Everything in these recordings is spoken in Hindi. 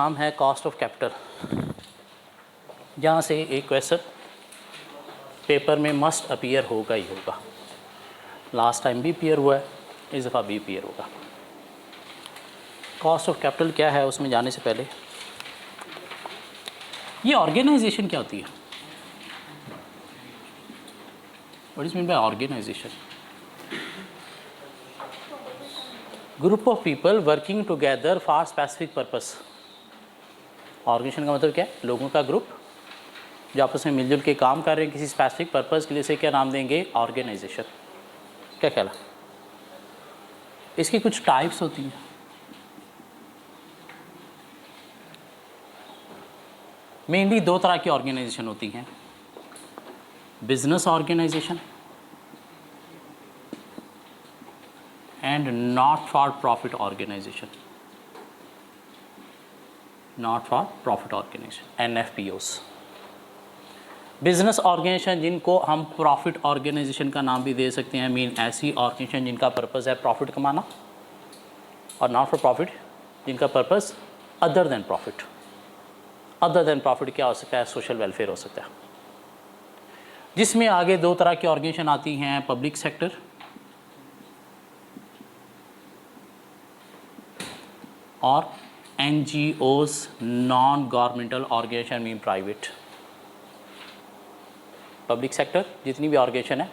नाम है कॉस्ट ऑफ कैपिटल। यहाँ से एक क्वेश्चन पेपर में मस्ट अपीयर होगा ही होगा। लास्ट टाइम भी अपीयर हुआ है, इस दफ़ा भी अपीयर होगा। कॉस्ट ऑफ कैपिटल क्या है उसमें जाने से पहले ये ऑर्गेनाइजेशन क्या होती है? What is mean by organization? Group of people working together for specific purpose. Organization का मतलब क्या है? लोगों का ग्रुप जो आपस में मिलजुल के काम कर रहे हैं किसी स्पेसिफिक पर्पस के लिए। से क्या नाम देंगे? ऑर्गेनाइजेशन। क्या ख्याल है? इसकी कुछ टाइप्स होती हैं। मेनली दो तरह की ऑर्गेनाइजेशन होती हैं, business organization and not for profit organization. Not for profit organization, NFPOs। Business organization जिनको हम प्रॉफिट ऑर्गेनाइजेशन का नाम भी दे सकते हैं, मीन ऐसी ऑर्गेनाइजेशन जिनका पर्पस है प्रॉफिट कमाना, और नॉट फॉर प्रॉफिट जिनका purpose other than profit. Other than profit क्या हो सकता है? सोशल वेलफेयर हो सकता है। जिसमें आगे दो तरह की ऑर्गेनाइजेशन आती हैं, पब्लिक सेक्टर और NGOs, non governmental organization mean private. Public sector जितनी भी ऑर्गेनाइजेशन है,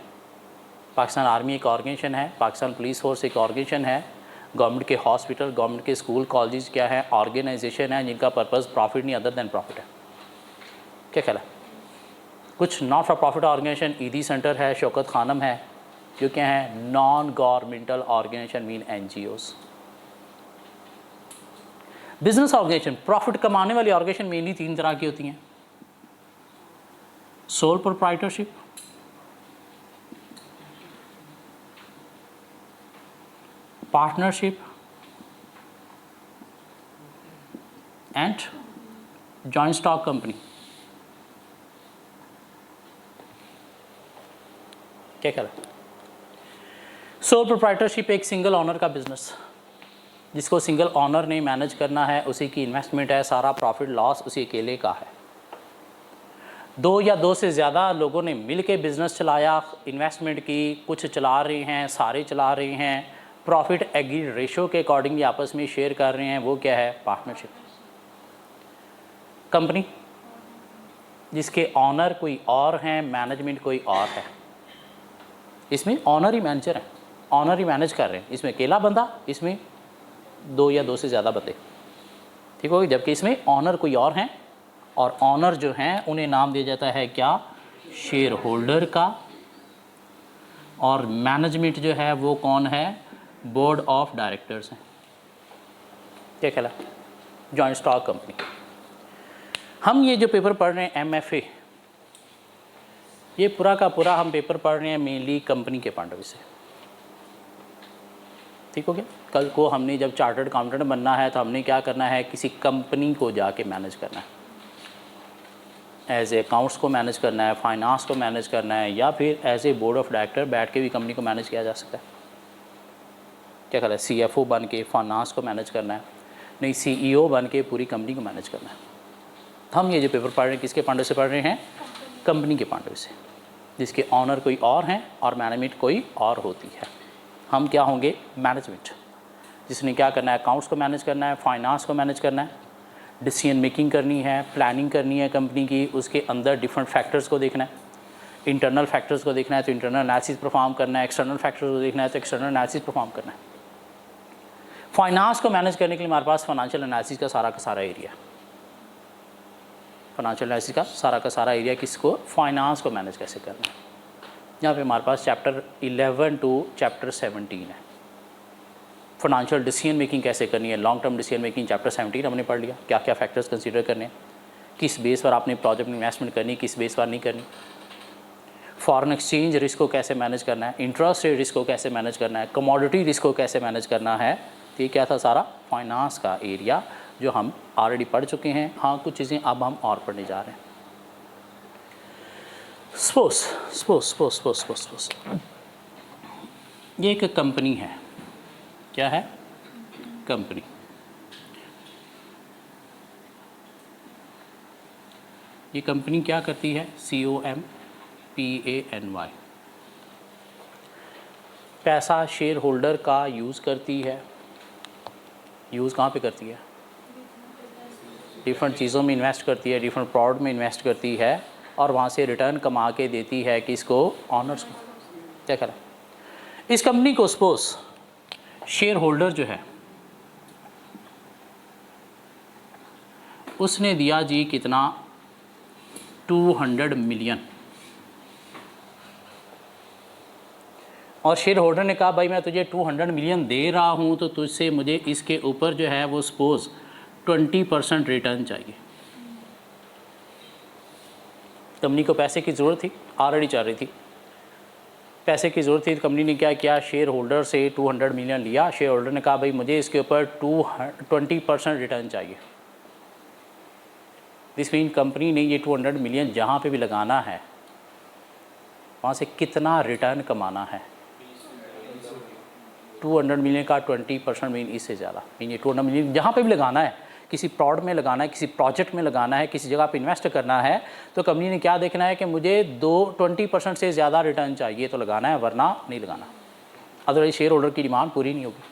पाकिस्तान आर्मी एक ऑर्गेनाइजेशन है, पाकिस्तान पुलिस फोर्स एक ऑर्गेनाइजेशन है, गवर्नमेंट के हॉस्पिटल, गवर्नमेंट के स्कूल कॉलेज क्या है? ऑर्गेनाइजेशन है जिनका पर्पस प्रॉफिट नहीं अदर देन प्रॉफिट है। क्या ख्याल है? कुछ not for profit organization Edhi center है, शौकत खानम है, जो क्या है? Non governmental organization mean NGOs। Business organisation profit कमाने वाली ऑर्गेनाइजेशन मेनली तीन तरह की होती हैं, sole proprietorship, partnership and joint stock company. क्या ख्याल है? सोल प्रोप्राइटरशिप एक सिंगल ऑनर का बिजनेस, जिसको सिंगल ऑनर ने मैनेज करना है, उसी की इन्वेस्टमेंट है, सारा प्रॉफिट लॉस उसी अकेले का है। दो या दो से ज़्यादा लोगों ने मिल के बिज़नेस चलाया, इन्वेस्टमेंट की, कुछ चला रहे हैं, सारे चला रहे हैं, प्रॉफिट एग्रीड रेशो के अकॉर्डिंगली आपस में शेयर कर रहे हैं, वो क्या है? पार्टनरशिप। कंपनी जिसके ऑनर कोई और हैं, मैनेजमेंट कोई और है, इसमें ऑनर ही मैनेजर हैं, ऑनर ही मैनेज कर रहे हैं। इसमें अकेला बंदा, इसमें दो या दो से ज़्यादा बंदे, ठीक होगी। जबकि इसमें ऑनर कोई और हैं, और ऑनर जो हैं उन्हें नाम दिया जाता है क्या? शेयर होल्डर का। और मैनेजमेंट जो है वो कौन है? बोर्ड ऑफ डायरेक्टर्स हैं। क्या ख्याल है? Joint stock company. हम ये जो पेपर पढ़ रहे हैं MFA, ये पूरा का पूरा हम पेपर पढ़ रहे हैं मेनली कंपनी के पॉइंट ऑफ व्यू से, ठीक हो गया। कल को हमने जब चार्टर्ड अकाउंटेंट बनना है तो हमने क्या करना है? किसी कंपनी को जाके मैनेज करना है, एज ए अकाउंट्स को मैनेज करना है, फाइनेंस को मैनेज करना है, या फिर as a board of director बैठ के भी कंपनी को मैनेज किया जा सकता है। क्या कहता है? CFO बन के फाइनेंस को मैनेज करना है, नहीं CEO बन के पूरी कंपनी को मैनेज करना है। हम ये जो पेपर पढ़ रहे हैं किसके पॉइंट से पढ़ रहे हैं? कंपनी के पॉइंट से, जिसके ऑनर कोई और हैं और मैनेजमेंट कोई और होती है। हम क्या होंगे? मैनेजमेंट, जिसने क्या करना है? अकाउंट्स को मैनेज करना है, फाइनेंस को मैनेज करना है, डिसीजन मेकिंग करनी है, प्लानिंग करनी है कंपनी की, उसके अंदर डिफरेंट फैक्टर्स को देखना है, इंटरनल फैक्टर्स को देखना है तो इंटरनल एनालिसिस परफॉर्म करना है, एक्सटर्नल फैक्टर्स को देखना है तो एक्सटर्नल एनालिसिस परफॉर्म करना है। फाइनेंस को मैनेज करने के लिए हमारे पास फाइनेंशियल एनालिसिस का सारा एरिया, फाइनेंशियल एनालिसिस का सारा एरिया किसको? फाइनेंस को मैनेज कैसे करना है। यहाँ पे हमारे पास चैप्टर 11 टू चैप्टर 17 है। फाइनेंशियल डिसीजन मेकिंग कैसे करनी है, long term decision making chapter 17 हमने पढ़ लिया, क्या क्या फैक्टर्स कंसीडर करने हैं, किस बेस पर आपने प्रोजेक्ट में इन्वेस्टमेंट करनी, किस बेस पर नहीं करनी, फॉरेन एक्सचेंज रिस्क को कैसे मैनेज करना है, इंटरेस्ट रेट रिस्क को कैसे मैनेज करना है, कमोडिटी रिस्क को कैसे मैनेज करना है। तो ये क्या था? सारा फाइनेंस का एरिया जो हम ऑलरेडी पढ़ चुके हैं। हाँ, कुछ चीज़ें अब हम और पढ़ने जा रहे हैं। सपोज ये एक कंपनी है। क्या है? कंपनी। ये कंपनी क्या करती है? COMPANY, पैसा शेयर होल्डर का यूज़ करती है। यूज़ कहाँ पे करती है? डिफरेंट चीज़ों में इन्वेस्ट करती है, डिफरेंट प्रोडक्ट में इन्वेस्ट करती है और वहाँ से रिटर्न कमा के देती है किसको? ऑनर्स को। क्या करें? इस कंपनी को सपोज शेयर होल्डर जो है उसने दिया जी कितना? 200 मिलियन। और शेयर होल्डर ने कहा भाई मैं तुझे 200 मिलियन दे रहा हूँ तो तुझसे मुझे इसके ऊपर जो है वो सपोज 20% रिटर्न चाहिए। कंपनी को पैसे की ज़रूरत थी, ऑलरेडी चल रही थी, पैसे की ज़रूरत थी। तो कंपनी ने क्या किया? शेयर होल्डर से 200 मिलियन लिया। शेयर होल्डर ने कहा भाई मुझे इसके ऊपर 20% रिटर्न चाहिए। दिस मीन कंपनी ने ये 200 मिलियन जहाँ पे भी लगाना है वहाँ से कितना रिटर्न कमाना है? 200 मिलियन का 20% मीन इससे ज़्यादा। मीन ये 200 मिलियन जहाँ पे भी लगाना है, किसी प्रोडक्ट में लगाना है, किसी प्रोजेक्ट में लगाना है, किसी जगह पे इन्वेस्ट करना है, तो कंपनी ने क्या देखना है कि मुझे 20% से ज़्यादा रिटर्न चाहिए तो लगाना है, वरना नहीं लगाना। अदरवाइज शेयर होल्डर की डिमांड पूरी नहीं होगी।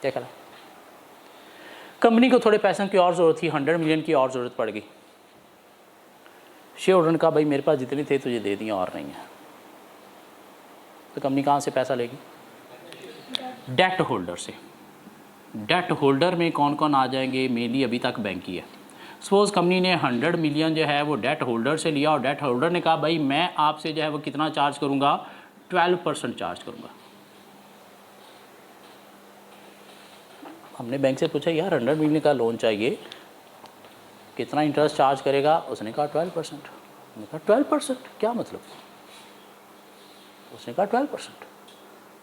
क्या करा? कंपनी को थोड़े पैसों की और ज़रूरत थी, 100 मिलियन की और ज़रूरत पड़ गई। शेयर होल्डर ने कहा भाई मेरे पास जितने थे तुझे दे दिए और नहीं है। तो कंपनी कहाँ से पैसा लेगी? डेट होल्डर से। डेट होल्डर में कौन कौन आ जाएंगे? मेनली अभी तक बैंक ही है। सपोज कंपनी ने 100 मिलियन जो है वो डेट होल्डर से लिया और डेट होल्डर ने कहा भाई मैं आपसे जो है वो कितना चार्ज करूँगा? 12% चार्ज करूँगा। हमने बैंक से पूछा यार 100 मिलियन का लोन चाहिए, कितना इंटरेस्ट चार्ज करेगा? उसने कहा 12%। हमने कहा 12%? क्या मतलब? उसने कहा 12%।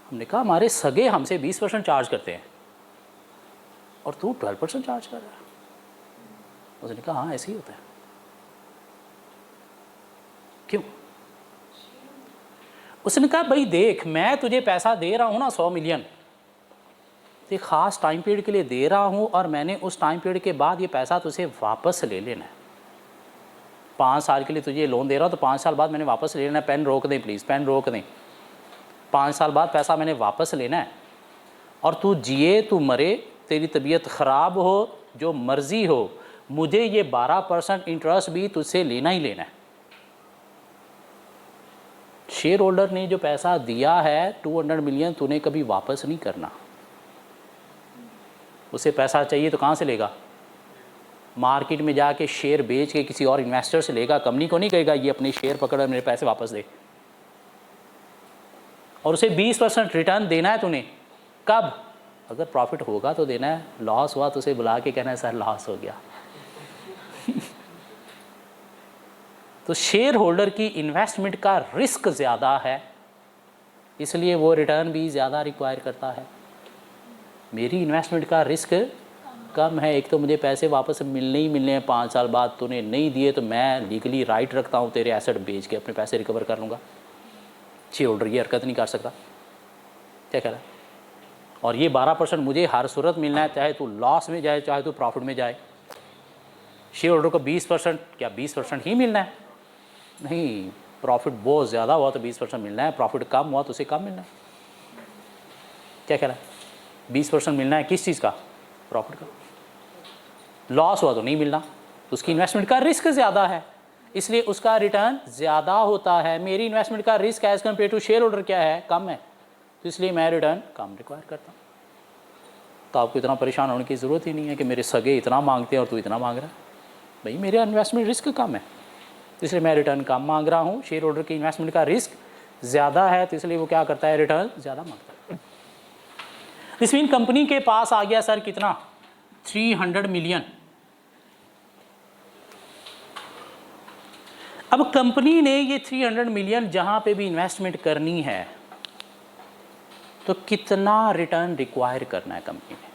हमने कहा हमारे सगे हमसे 20% चार्ज करते हैं और तू 12% चार्ज कर रहा है। उसने कहा हाँ ऐसे ही होता है। क्यों? उसने कहा भाई देख मैं तुझे पैसा दे रहा हूँ ना 100 मिलियन, एक ख़ास टाइम पीरियड के लिए दे रहा हूँ और मैंने उस टाइम पीरियड के बाद ये पैसा तुझे वापस ले लेना है। 5 साल के लिए तुझे लोन दे रहा हूँ तो 5 साल बाद मैंने वापस ले लेना है। पेन रोक दें प्लीज़, पेन रोक दें। 5 साल बाद पैसा मैंने वापस लेना है और तू जिए तू मरे, तेरी तबीयत ख़राब हो, जो मर्ज़ी हो, मुझे ये 12% इंटरेस्ट भी तुझसे लेना ही लेना है। शेयर होल्डर ने जो पैसा दिया है 200 मिलियन तूने कभी वापस नहीं करना। उसे पैसा चाहिए तो कहाँ से लेगा? मार्केट में जाके शेयर बेच के किसी और इन्वेस्टर से लेगा। कंपनी को नहीं कहेगा ये अपने शेयर पकड़ और मेरे पैसे वापस दे। और उसे 20% रिटर्न देना है तूने। कब? अगर प्रॉफिट होगा तो देना है, लॉस हुआ तो उसे बुला के कहना है सर लॉस हो गया। तो शेयर होल्डर की इन्वेस्टमेंट का रिस्क ज़्यादा है, इसलिए वो रिटर्न भी ज़्यादा रिक्वायर करता है। मेरी इन्वेस्टमेंट का रिस्क कम है। एक तो मुझे पैसे वापस मिलने ही मिलने हैं 5 साल बाद, तूने नहीं दिए तो मैं लीगली राइट रखता हूँ तेरे एसेट बेच के अपने पैसे रिकवर कर लूँगा। शेयर होल्डर ये हरकत नहीं कर सकता। क्या कह रहा है? और ये 12% मुझे हर सूरत मिलना है, चाहे तू लॉस में जाए चाहे तू प्रॉफिट में जाए। शेयर होल्डर को 20%, क्या 20% ही मिलना है? नहीं, प्रॉफिट बहुत ज़्यादा हुआ तो 20% मिलना है, प्रॉफिट कम हुआ तो उसे कम मिलना है। क्या कह रहा है? 20% मिलना है किस चीज़ का? प्रॉफिट का। लॉस हुआ तो नहीं मिलना, तो उसकी इन्वेस्टमेंट का रिस्क ज़्यादा है, इसलिए उसका रिटर्न ज़्यादा होता है। मेरी इन्वेस्टमेंट का risk as compare to share holder क्या है? कम है, तो इसलिए मैं रिटर्न कम रिक्वायर करता हूँ। तो आपको इतना परेशान होने की ज़रूरत ही नहीं है कि मेरे सगे इतना मांगते हैं और तू इतना मांग रहा है। भाई मेरा इन्वेस्टमेंट रिस्क कम है, इसलिए मैं रिटर्न कम मांग रहा हूँ। शेयर होल्डर की इन्वेस्टमेंट का रिस्क ज़्यादा है, तो इसलिए वो क्या करता है? रिटर्न ज़्यादा मांगता है। इस मीन कंपनी के पास आ गया सर कितना? 300 मिलियन। अब कंपनी ने ये 300 मिलियन जहां पे भी इन्वेस्टमेंट करनी है तो कितना रिटर्न रिक्वायर करना है कंपनी ने?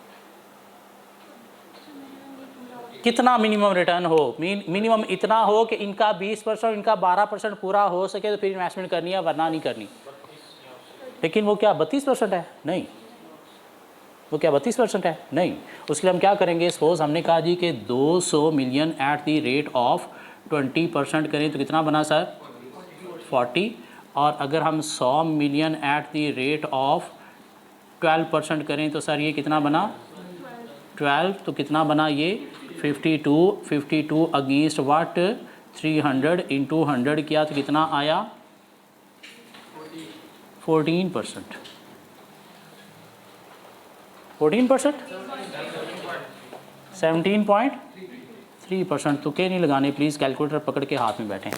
कितना मिनिमम रिटर्न हो? मिनिमम इतना हो कि इनका 20%, इनका 12% पूरा हो सके तो फिर इन्वेस्टमेंट करनी है, वरना नहीं करनी। लेकिन वो क्या 32% है? नहीं। वो क्या 32% है? नहीं। उसके लिए हम क्या करेंगे? सपोज हमने कहा जी कि 200 million at the rate of 20% करें तो कितना बना सर? 40। और अगर हम 100 million at the rate of 12% करें तो सर ये कितना बना? 12। तो कितना बना ये? 52 अगेंस्ट वाट? 300 इंटू 100 किया तो कितना आया? 14%। 14%? 17.3%। तुक्के नहीं लगाने प्लीज़, कैलकुलेटर पकड़ के हाथ में बैठें।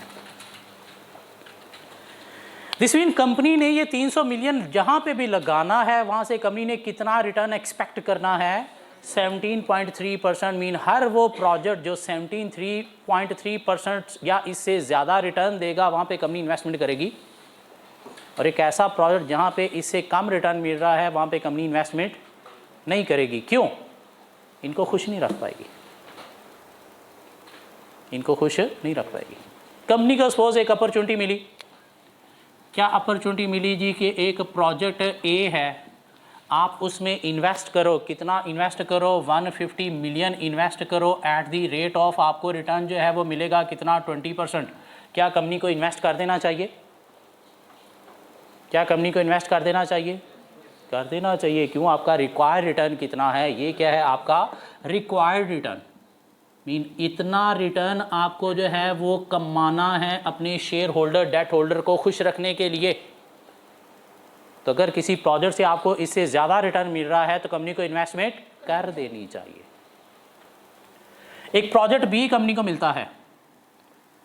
दिस मीन कंपनी ने ये 300 मिलियन जहाँ पे भी लगाना है वहाँ से कंपनी ने कितना रिटर्न एक्सपेक्ट करना है? 17.3%। मीन हर वो प्रोजेक्ट जो 17.3% या इससे ज़्यादा रिटर्न देगा वहाँ पे कंपनी इन्वेस्टमेंट करेगी, और एक ऐसा प्रोजेक्ट जहाँ पे इससे कम रिटर्न मिल रहा है वहाँ पे कंपनी इन्वेस्टमेंट नहीं करेगी। क्यों? इनको खुश नहीं रख पाएगी, इनको खुश नहीं रख पाएगी। कंपनी को सपोज एक अपॉर्चुनिटी मिली। क्या अपॉर्चुनिटी मिली जी कि एक प्रोजेक्ट ए है, आप उसमें इन्वेस्ट करो। कितना इन्वेस्ट करो? 150 मिलियन इन्वेस्ट करो एट दी रेट ऑफ, आपको रिटर्न जो है वो मिलेगा कितना? 20%। क्या कंपनी को इन्वेस्ट कर देना चाहिए? क्या कंपनी को इन्वेस्ट कर देना चाहिए? कर देना चाहिए। क्यों? आपका रिक्वायर्ड रिटर्न कितना है? ये क्या है आपका रिक्वायर्ड रिटर्न। मीन इतना रिटर्न आपको जो है वो कमाना है अपने शेयर होल्डर, डेट होल्डर को खुश रखने के लिए। तो अगर किसी प्रोजेक्ट से आपको इससे ज़्यादा रिटर्न मिल रहा है तो कंपनी को इन्वेस्टमेंट कर देनी चाहिए। एक प्रोजेक्ट बी कंपनी को मिलता है।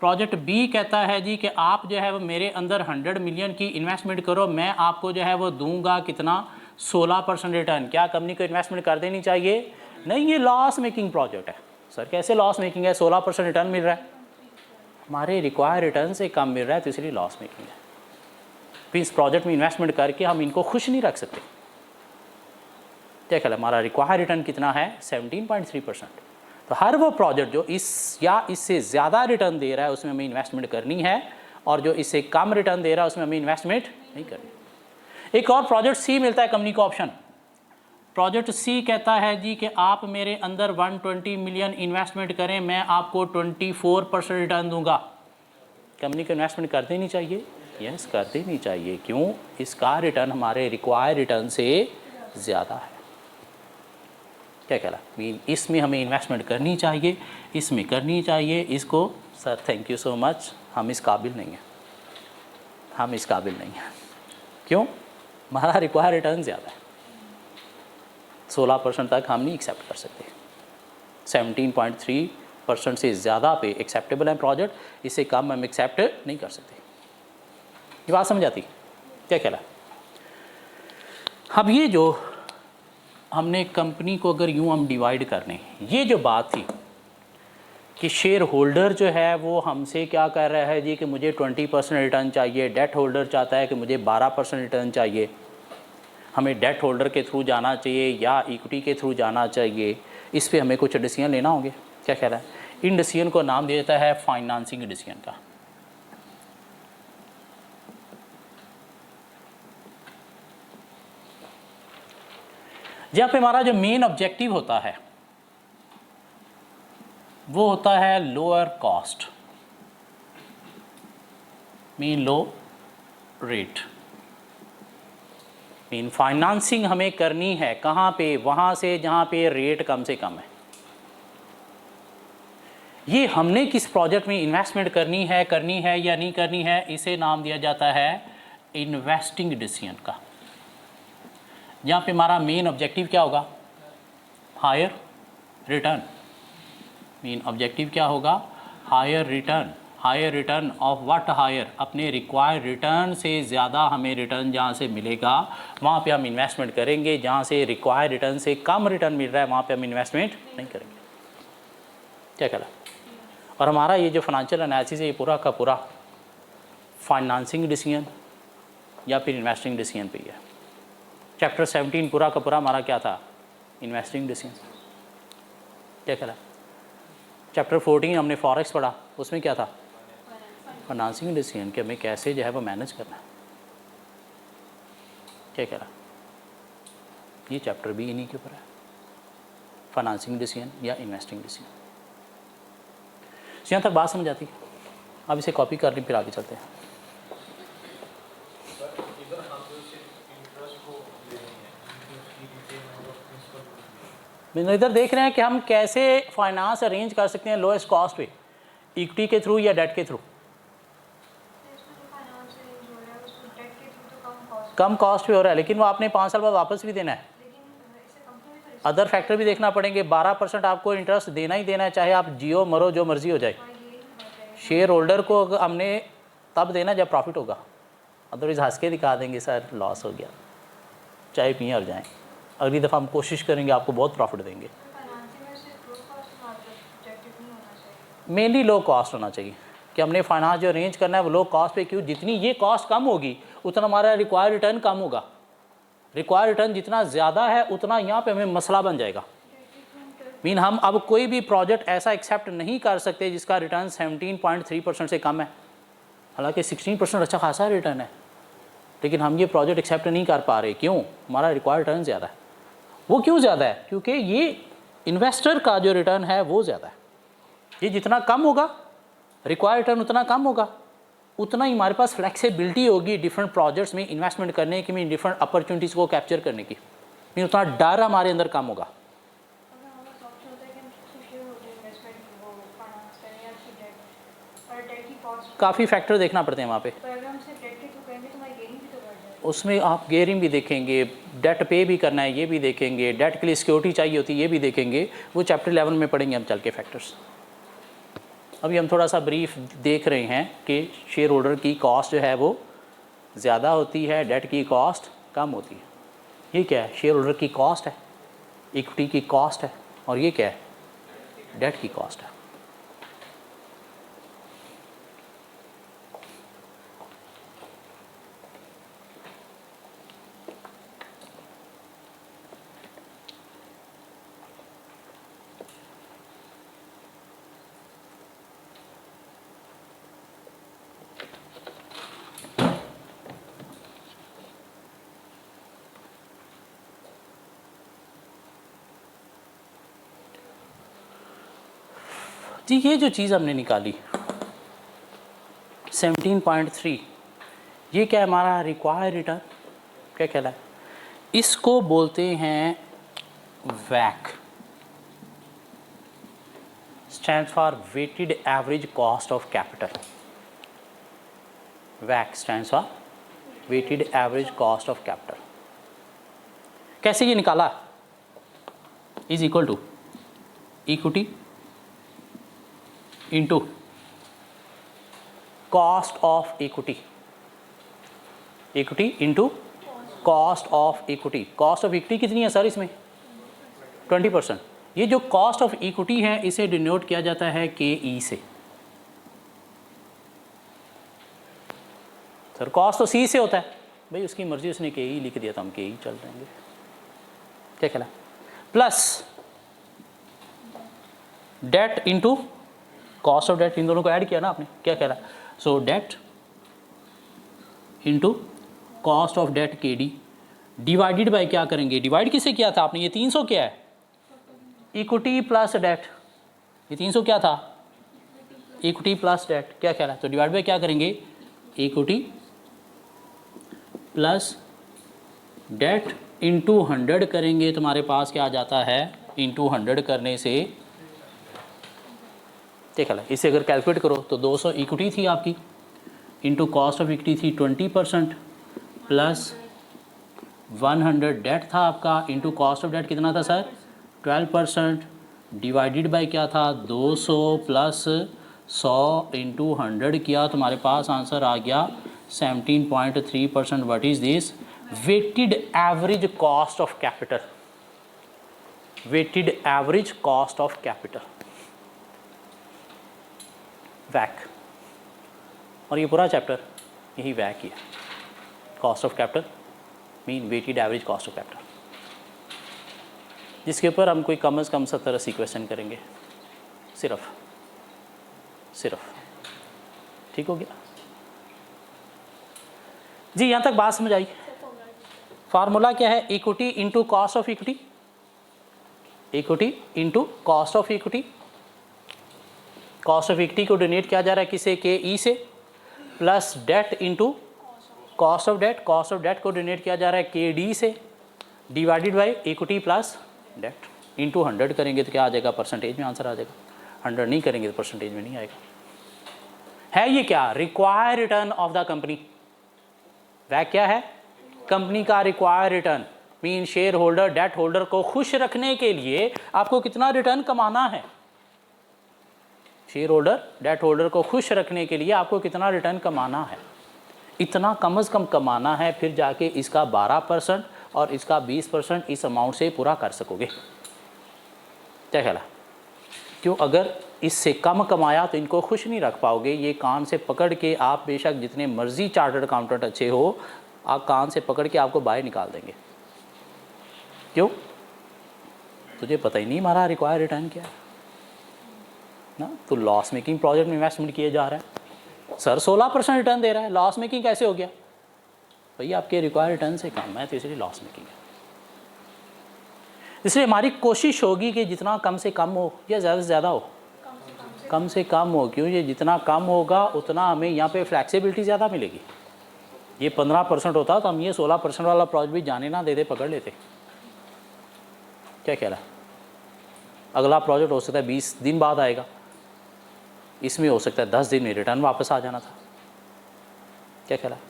प्रोजेक्ट बी कहता है जी कि आप जो है वो मेरे अंदर 100 मिलियन की इन्वेस्टमेंट करो, मैं आपको जो है वो दूंगा कितना? 16% रिटर्न। क्या कंपनी को इन्वेस्टमेंट कर देनी चाहिए? नहीं, ये लॉस मेकिंग प्रोजेक्ट है। सर कैसे लॉस मेकिंग है? 16% रिटर्न मिल रहा है, हमारे रिक्वायर्ड रिटर्न से कम मिल रहा है, तो इसलिए लॉस मेकिंग है। फिर इस प्रोजेक्ट में इन्वेस्टमेंट करके हम इनको खुश नहीं रख सकते। क्या ख्याल है? हमारा रिक्वायर्ड रिटर्न कितना है? 17.3%। तो हर वो प्रोजेक्ट जो इस या इससे ज़्यादा रिटर्न दे रहा है उसमें हमें इन्वेस्टमेंट करनी है, और जो इससे कम रिटर्न दे रहा है उसमें हमें इन्वेस्टमेंट नहीं करनी। एक और प्रोजेक्ट सी मिलता है कंपनी को ऑप्शन। प्रोजेक्ट सी कहता है जी कि आप मेरे अंदर 120 मिलियन इन्वेस्टमेंट करें, मैं आपको 24% रिटर्न दूंगा। कंपनी को इन्वेस्टमेंट कर देनी चाहिए? यस, कर देनी चाहिए। क्यों? इसका रिटर्न हमारे रिक्वायर्ड रिटर्न से ज़्यादा है। क्या कहला? मीन इसमें हमें इन्वेस्टमेंट करनी चाहिए, इसमें करनी चाहिए। इसको sir thank you so much, हम इस काबिल नहीं हैं, हम इस काबिल नहीं हैं। क्यों? हमारा रिक्वायर्ड रिटर्न ज़्यादा है, 16% तक हम नहीं एक्सेप्ट कर सकते। 17.3% से ज़्यादा पे एक्सेप्टेबल है प्रोजेक्ट, इससे कम हम एक्सेप्ट नहीं कर सकते। ये बात समझ आती? क्या कहला? अब ये जो हमने कंपनी को अगर यूँ हम डिवाइड करने, ये जो बात थी कि शेयर होल्डर जो है वो हमसे क्या कर रहा है जी कि मुझे 20% रिटर्न चाहिए, डेट होल्डर चाहता है कि मुझे 12% रिटर्न चाहिए, हमें डेट होल्डर के थ्रू जाना चाहिए या इक्विटी के थ्रू जाना चाहिए, इस पे हमें कुछ डिसीजन लेना होंगे। क्या कह रहा है? इन डिसीजन को नाम दिया जाता है फाइनेंसिंग डिसीजन का। जहाँ पे हमारा जो मेन ऑब्जेक्टिव होता है वो होता है लोअर कॉस्ट, मीन लो रेट। मीन फाइनेंसिंग हमें करनी है कहाँ पे? वहाँ से जहाँ पे रेट कम से कम है। ये हमने किस प्रोजेक्ट में इन्वेस्टमेंट करनी है या नहीं करनी है, इसे नाम दिया जाता है इन्वेस्टिंग डिसीजन का। जहाँ पे हमारा मेन ऑब्जेक्टिव क्या होगा? Higher return. मेन ऑब्जेक्टिव क्या होगा? Higher return. Higher return of what? Higher, अपने रिक्वायर्ड रिटर्न से ज़्यादा हमें रिटर्न जहाँ से मिलेगा वहाँ पे हम इन्वेस्टमेंट करेंगे। जहाँ से रिक्वायर्ड रिटर्न से कम रिटर्न मिल रहा है वहाँ पे हम इन्वेस्टमेंट नहीं करेंगे। क्या करा? और हमारा ये जो फाइनेंशियल एनालिसिस है ये पूरा का पूरा फाइनेंसिंग डिसीजन या फिर इन्वेस्टिंग डिसीजन पे ही है। चैप्टर 17 पूरा का पूरा हमारा क्या था? Investing decision. क्या करा? चैप्टर 14 हमने फॉरेक्स पढ़ा, उसमें क्या था? फाइनेंसिंग डिसीजन कि हमें कैसे जो है वो मैनेज करना है। क्या करा? ये चैप्टर भी इन्हीं के ऊपर है, फाइनेंसिंग डिसीजन या इन्वेस्टिंग डिसीजन। यहाँ तक बात समझ आती है? अब इसे कॉपी कर लें फिर आगे चलते हैं। इधर देख रहे हैं कि हम कैसे फाइनेंस अरेंज कर सकते हैं लोएस्ट कॉस्ट पे, इक्विटी के थ्रू या डेट के थ्रू। कम कॉस्ट पे हो रहा है, लेकिन वो आपने 5 साल बाद वापस भी देना है। अदर फैक्टर भी देखना पड़ेंगे। 12% आपको इंटरेस्ट देना ही देना है, चाहे आप जियो मरो जो मर्जी हो जाए। शेयर होल्डर को हमने तब देना जब प्रॉफिट होगा, अदरवाइज हंस के दिखा देंगे सर लॉस हो गया, चाय पिए और जाएं। अगली दफ़ा हम कोशिश करेंगे आपको बहुत प्रॉफिट देंगे। मेनली लो कॉस्ट होना चाहिए कि हमने फाइनेंस जो अरेंज करना है वो लो कॉस्ट पे, क्यों? जितनी ये कॉस्ट कम होगी उतना हमारा रिक्वायर्ड रिटर्न कम होगा। रिक्वायर्ड रिटर्न जितना ज़्यादा है उतना यहाँ पे हमें मसला बन जाएगा। मीन हम अब कोई भी प्रोजेक्ट ऐसा एक्सेप्ट नहीं कर सकते जिसका रिटर्न 17.3% से कम है। हालांकि 16% अच्छा खासा रिटर्न है, लेकिन हम ये प्रोजेक्ट एक्सेप्ट नहीं कर पा रहे। क्यों? हमारा रिक्वायर्ड रिटर्न ज़्यादा है। वो क्यों ज़्यादा है? क्योंकि ये इन्वेस्टर का जो रिटर्न है वो ज़्यादा है। ये जितना कम होगा रिक्वायर्ड रिटर्न उतना कम होगा, उतना ही हमारे पास फ्लेक्सिबिलिटी होगी डिफरेंट प्रोजेक्ट्स में इन्वेस्टमेंट करने की, मीन डिफरेंट अपॉर्चुनिटीज़ को कैप्चर करने की, मीन उतना डर हमारे अंदर कम होगा। काफ़ी फैक्टर देखना पड़ते हैं वहाँ पे। उसमें आप गेयरिंग भी देखेंगे, डेट पे भी करना है ये भी देखेंगे, डेट के लिए सिक्योरिटी चाहिए होती है ये भी देखेंगे। वो चैप्टर 11 में पढ़ेंगे हम चल के फैक्टर्स। अभी हम थोड़ा सा ब्रीफ देख रहे हैं कि शेयर होल्डर की कॉस्ट जो है वो ज़्यादा होती है, डेट की कॉस्ट कम होती है। ये क्या है? शेयर होल्डर की कॉस्ट है, इक्विटी की कॉस्ट है, और ये क्या है? डेट की कॉस्ट है। जी ये जो चीज़ हमने निकाली 17.3, ये क्या है? हमारा रिक्वायर्ड रिटर्न क्या कहलाए? इसको बोलते हैं वैक, stands for weighted average cost of capital. वैक stands for weighted average cost of capital. कैसे ये निकाला? Is equal to equity into cost of equity, equity into cost of equity. Cost of equity कितनी है सर इसमें? 20%। ये जो कॉस्ट ऑफ इक्विटी है इसे डिनोट किया जाता है KE से। सर कॉस्ट तो C से होता है भाई, उसकी मर्जी, उसने KE लिख दिया तो हम KE चल जाएंगे। क्या कहला? Plus debt into cost of debt, इन दोनों को ऐड किया ना आपने, क्या कह रहा है? So debt into cost of debt KD divided by क्या करेंगे? डिवाइड किसे किया था आपने? ये 300 क्या है? Equity plus debt. ये 300 क्या था? Equity plus debt. क्या कह रहा है? तो डिवाइड बाय क्या करेंगे? इक्विटी प्लस डेट इंटू 100 करेंगे, तुम्हारे पास क्या आ जाता है? इंटू 100 करने से ठीक है, इसे अगर कैलकुलेट करो तो 200 इक्विटी थी आपकी, इंटू कॉस्ट ऑफ इक्विटी थी 20%, प्लस 100 डेट था आपका, इंटू कॉस्ट ऑफ डेट कितना था सर? 12%, डिवाइडेड बाय क्या था? 200 प्लस 100 इंटू 100 किया, तुम्हारे पास आंसर आ गया 17.3%। What is this? Weighted average cost of capital. Weighted average cost of capital, वैक। और ये पूरा चैप्टर यही वैक ही है। Cost of capital mean weighted average cost of capital, जिसके ऊपर हम कोई कम से कम 70-80 क्वेश्चन करेंगे सिर्फ। ठीक हो गया जी? यहाँ तक बात समझ आई? फार्मूला क्या है? Equity into cost of equity, equity into cost of equity. Cost of equity को डोनेट किया जा रहा है किसे, के ई से, plus debt into cost of debt, cost of debt को डोनेट किया जा रहा है के डी से, divided by equity plus debt, into 100 करेंगे तो क्या आ जाएगा, परसेंटेज में आंसर आ जाएगा। 100 नहीं करेंगे तो परसेंटेज में नहीं आएगा। है ये क्या, required return of the company. वह क्या है, कंपनी का required return, mean share holder debt holder को खुश रखने के लिए आपको कितना रिटर्न कमाना है, शेयर होल्डर डेट होल्डर को खुश रखने के लिए आपको कितना रिटर्न कमाना है, इतना कम से कम कमाना है, फिर जाके इसका 12% और इसका 20% इस अमाउंट से पूरा कर सकोगे। क्या ख्याल है, क्यों, अगर इससे कम कमाया तो इनको खुश नहीं रख पाओगे। ये कान से पकड़ के, आप बेशक जितने मर्जी चार्टर्ड अकाउंटेंट अच्छे हो, आप कान से पकड़ के आपको बाहर निकाल देंगे। क्यों, तुझे पता ही नहीं हमारा रिक्वायर्ड रिटर्न क्या है ना, तो लॉस मेकिंग प्रोजेक्ट में इन्वेस्टमेंट किए जा रहा है, सर 16% रिटर्न दे रहा है, लॉस मेकिंग कैसे हो गया, भाई आपके रिक्वायर्ड रिटर्न से कम है तो इसलिए लॉस मेकिंग है। इसलिए हमारी कोशिश होगी कि जितना कम से कम हो या ज़्यादा से ज़्यादा हो, कम से कम हो, क्यों, ये जितना कम होगा उतना हमें यहाँ पे फ्लैक्सिबिलिटी ज़्यादा मिलेगी। ये 15% होता तो हम ये 16% वाला प्रोजेक्ट भी जाने ना देते, पकड़ लेते। क्या कह रहा है, अगला प्रोजेक्ट हो सकता है 20 दिन बाद आएगा, इसमें हो सकता है 10 दिन में रिटर्न वापस आ जाना था। क्या कह रहा है,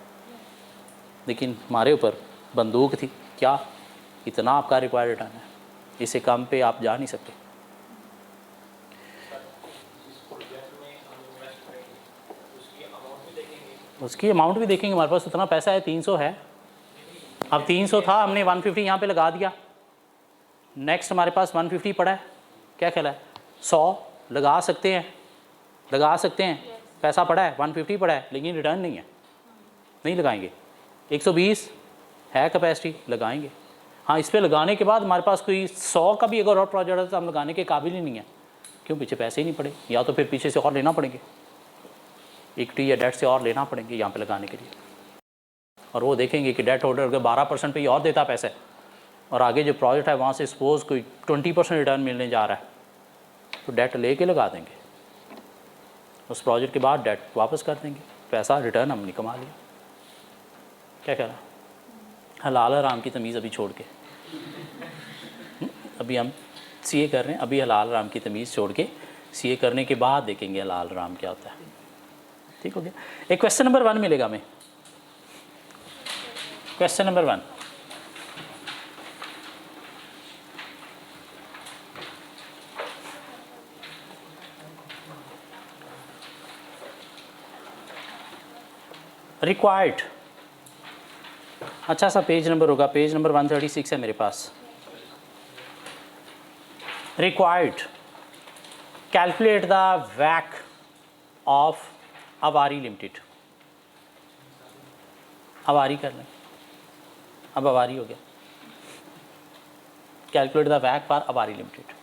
लेकिन हमारे ऊपर बंदूक थी, क्या, इतना आपका रिक्वायर्ड रिटर्न है, इससे कम पे आप जा नहीं सकते। उसकी अमाउंट भी देखेंगे, हमारे पास उतना पैसा है, 300 है, अब 300 था, हमने 150 यहाँ पे लगा दिया, नेक्स्ट हमारे पास 150 पड़ा है। क्या ख्याल है, 100 लगा सकते हैं, लगा सकते हैं, पैसा पड़ा है, 150 पड़ा है, लेकिन रिटर्न नहीं है, नहीं लगाएंगे। 120 है कैपेसिटी, लगाएंगे। हाँ, इस पर लगाने के बाद हमारे पास कोई 100 का भी अगर और प्रोजेक्ट है तो हम लगाने के काबिल ही नहीं है, क्यों, पीछे पैसे ही नहीं पड़े, या तो फिर पीछे से और लेना पड़ेंगे, इक्विटी या डेट से और लेना पड़ेंगे यहाँ पे लगाने के लिए। और वो देखेंगे कि डेट होल्डर अगर 12% पे ही और देता पैसे, और आगे जो प्रोजेक्ट है वहाँ से सपोज कोई 20% रिटर्न मिलने जा रहा है, तो डेट ले के लगा देंगे, उस प्रोजेक्ट के बाद डेट वापस कर देंगे, पैसा रिटर्न हमने कमा लिया। क्या कह रहा, हलाल हराम की तमीज़ अभी छोड़ के, अभी हम सीए कर रहे हैं, अभी हलाल हराम की तमीज़ छोड़ के सीए करने के बाद देखेंगे हलाल हराम क्या होता है। ठीक हो गया। एक क्वेश्चन नंबर 1 मिलेगा हमें, क्वेश्चन नंबर 1, रिक्वायर्ड, अच्छा सा पेज नंबर होगा, पेज नंबर 136 है मेरे पास। रिक्वायर्ड, कैलकुलेट द वैक ऑफ अवारी लिमिटेड। अवारी कर लें, अब अवारी हो गया, कैलकुलेट द वैक for Avari limited.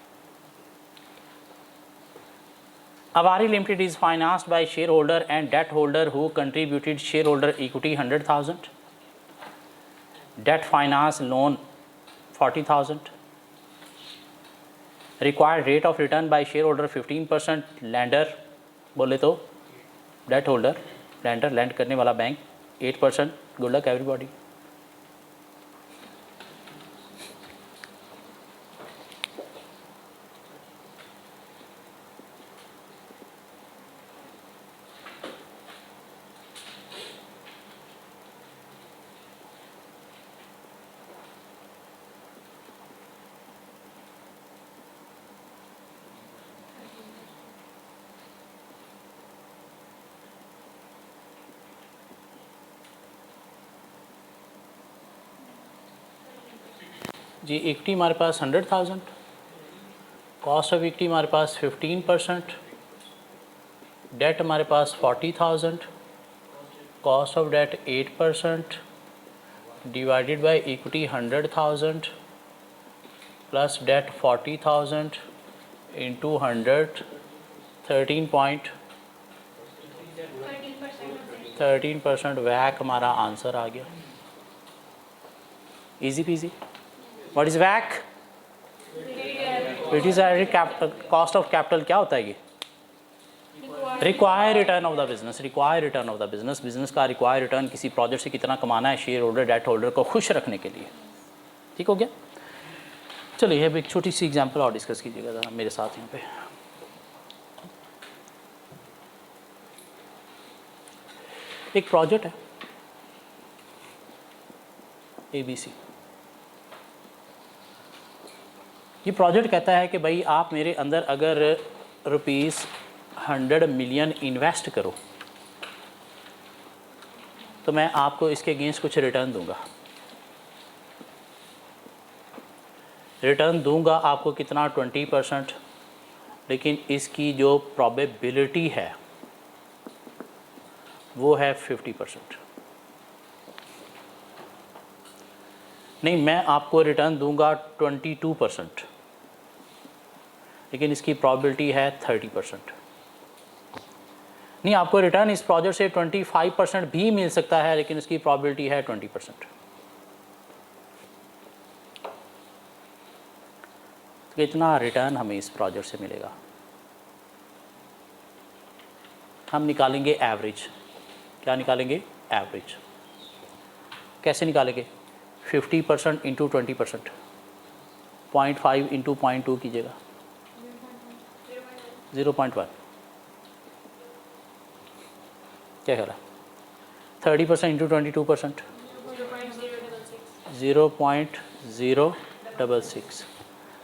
Avari Limited is financed by shareholder and debt holder who contributed shareholder equity 100,000, debt finance loan 40,000, required rate of return by shareholder 15%, lender बोले तो debt holder, lender lend करने वाला बैंक 8%, good luck everybody। जी, इक्विटी हमारे पास 100,000, कॉस्ट ऑफ इक्विटी हमारे पास 15%, डेट हमारे पास 40,000, cost of debt 8%, divided by equity 100,000 plus debt 40,000 into 100, 13% वैक हमारा आंसर आ गया। Easy peasy. व्हाट इज वैक? It is cost of capital. क्या होता है ये? Require return of the business, require return of the business, business का रिक्वायर रिटर्न किसी प्रोजेक्ट से कितना कमाना है शेयर होल्डर डेट होल्डर को खुश रखने के लिए। ठीक हो गया। चलिए अब एक छोटी सी एग्जांपल और डिस्कस कीजिएगा ज़रा मेरे साथ यहाँ पे। एक प्रोजेक्ट है ABC। ये प्रोजेक्ट कहता है कि भाई आप मेरे अंदर अगर ₹100 मिलियन इन्वेस्ट करो तो मैं आपको इसके अगेंस्ट कुछ रिटर्न दूंगा। रिटर्न दूंगा आपको कितना, 20%, लेकिन इसकी जो प्रोबेबिलिटी है वो है 50%। नहीं, मैं आपको रिटर्न दूंगा 22%, लेकिन इसकी प्रोबेबिलिटी है 30%। नहीं, आपको रिटर्न इस प्रोजेक्ट से 25% भी मिल सकता है, लेकिन उसकी प्रोबेबिलिटी है 20%। कितना रिटर्न हमें इस प्रोजेक्ट से मिलेगा? हम निकालेंगे एवरेज। क्या निकालेंगे? एवरेज। कैसे निकालेंगे? 50% इंटू 20%, 0.5 इंटू 0.2 कीजिएगा, 0.1। क्या कह रहा है? 30% इंटू 22%, 0.066।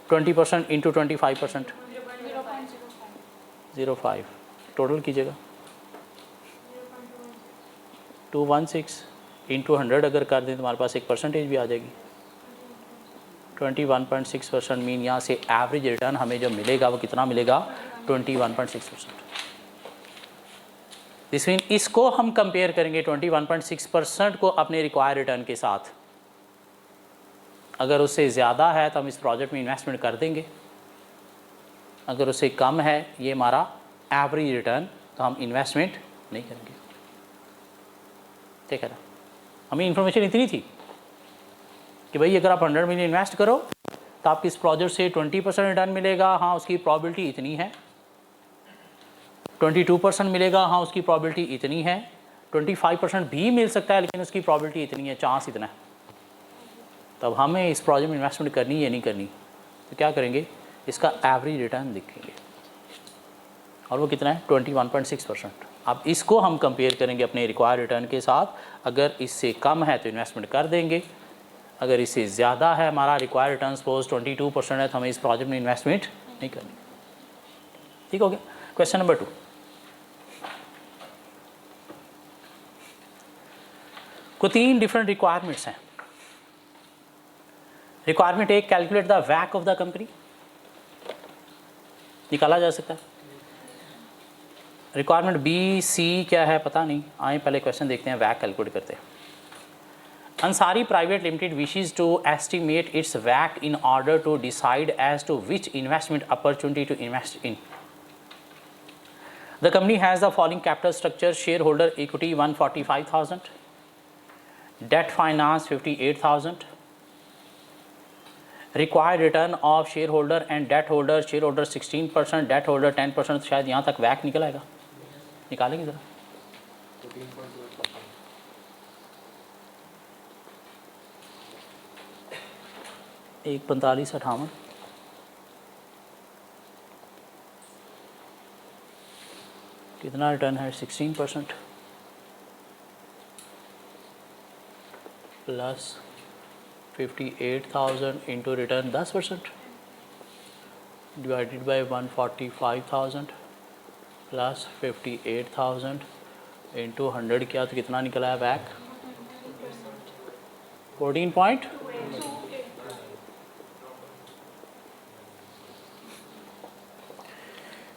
20% इंटू 25%, 0.05। टोटल कीजिएगा 216 इंटू 100 अगर कर दें तो हमारे पास एक परसेंटेज भी आ जाएगी, 21.6%। मीन यहाँ से एवरेज रिटर्न हमें जो मिलेगा वो कितना मिलेगा? 21.6%। दिस मीन इसको हम कंपेयर करेंगे 21.6% को अपने रिक्वायर रिटर्न के साथ। अगर उससे ज़्यादा है तो हम इस प्रोजेक्ट में इन्वेस्टमेंट कर देंगे, अगर उससे कम है ये हमारा एवरेज रिटर्न तो हम इन्वेस्टमेंट नहीं करेंगे। ठीक है ना? हमें इन्फॉर्मेशन इतनी थी कि भाई अगर आप 100 मिलियन इन्वेस्ट करो तो आपकी इस प्रोजेक्ट से 20% रिटर्न मिलेगा, हाँ उसकी प्रोबेबिलिटी इतनी है। 22% मिलेगा, हाँ उसकी प्रोबेबिलिटी इतनी है। 25% भी मिल सकता है, लेकिन उसकी प्रोबेबिलिटी इतनी है, चांस इतना है। तब हमें इस प्रोजेक्ट में इन्वेस्टमेंट करनी या नहीं करनी, तो क्या करेंगे? इसका एवरेज रिटर्न लिखेंगे, और वो कितना है? 21.6%। अब इसको हम कंपेयर करेंगे अपने रिक्वायर रिटर्न के साथ। अगर इससे कम है तो इन्वेस्टमेंट कर देंगे, अगर इससे ज़्यादा है हमारा रिक्वायर रिटर्न सपोज 22% है तो हमें इस प्रोजेक्ट में इन्वेस्टमेंट नहीं करनी। ठीक हो गया। Question number 2। को 3 डिफरेंट रिक्वायरमेंट्स हैं। रिक्वायरमेंट 1, कैलकुलेट द वैक ऑफ द कंपनी, निकाला जा सकता है। रिक्वायरमेंट B, C क्या है पता नहीं, आए पहले क्वेश्चन देखते हैं, वैक कैलकुलेट करते हैं। Ansari private limited wishes to estimate its वैक in order to decide as to which investment opportunity to invest in. The company has the following capital structure: share holder equity 145,000, debt finance 58,000, required return of share holder and debt holder, share holder 16%, debt holder 10%। शायद यहाँ तक वैक निकल आएगा, निकालेंगे ज़रा। 14558 कितना रिटर्न है? 16% plus 58,000 into return 10% divided by 145,000 plus 58,000 into 100 किया तो कितना निकला है बैक? 14 पॉइंट।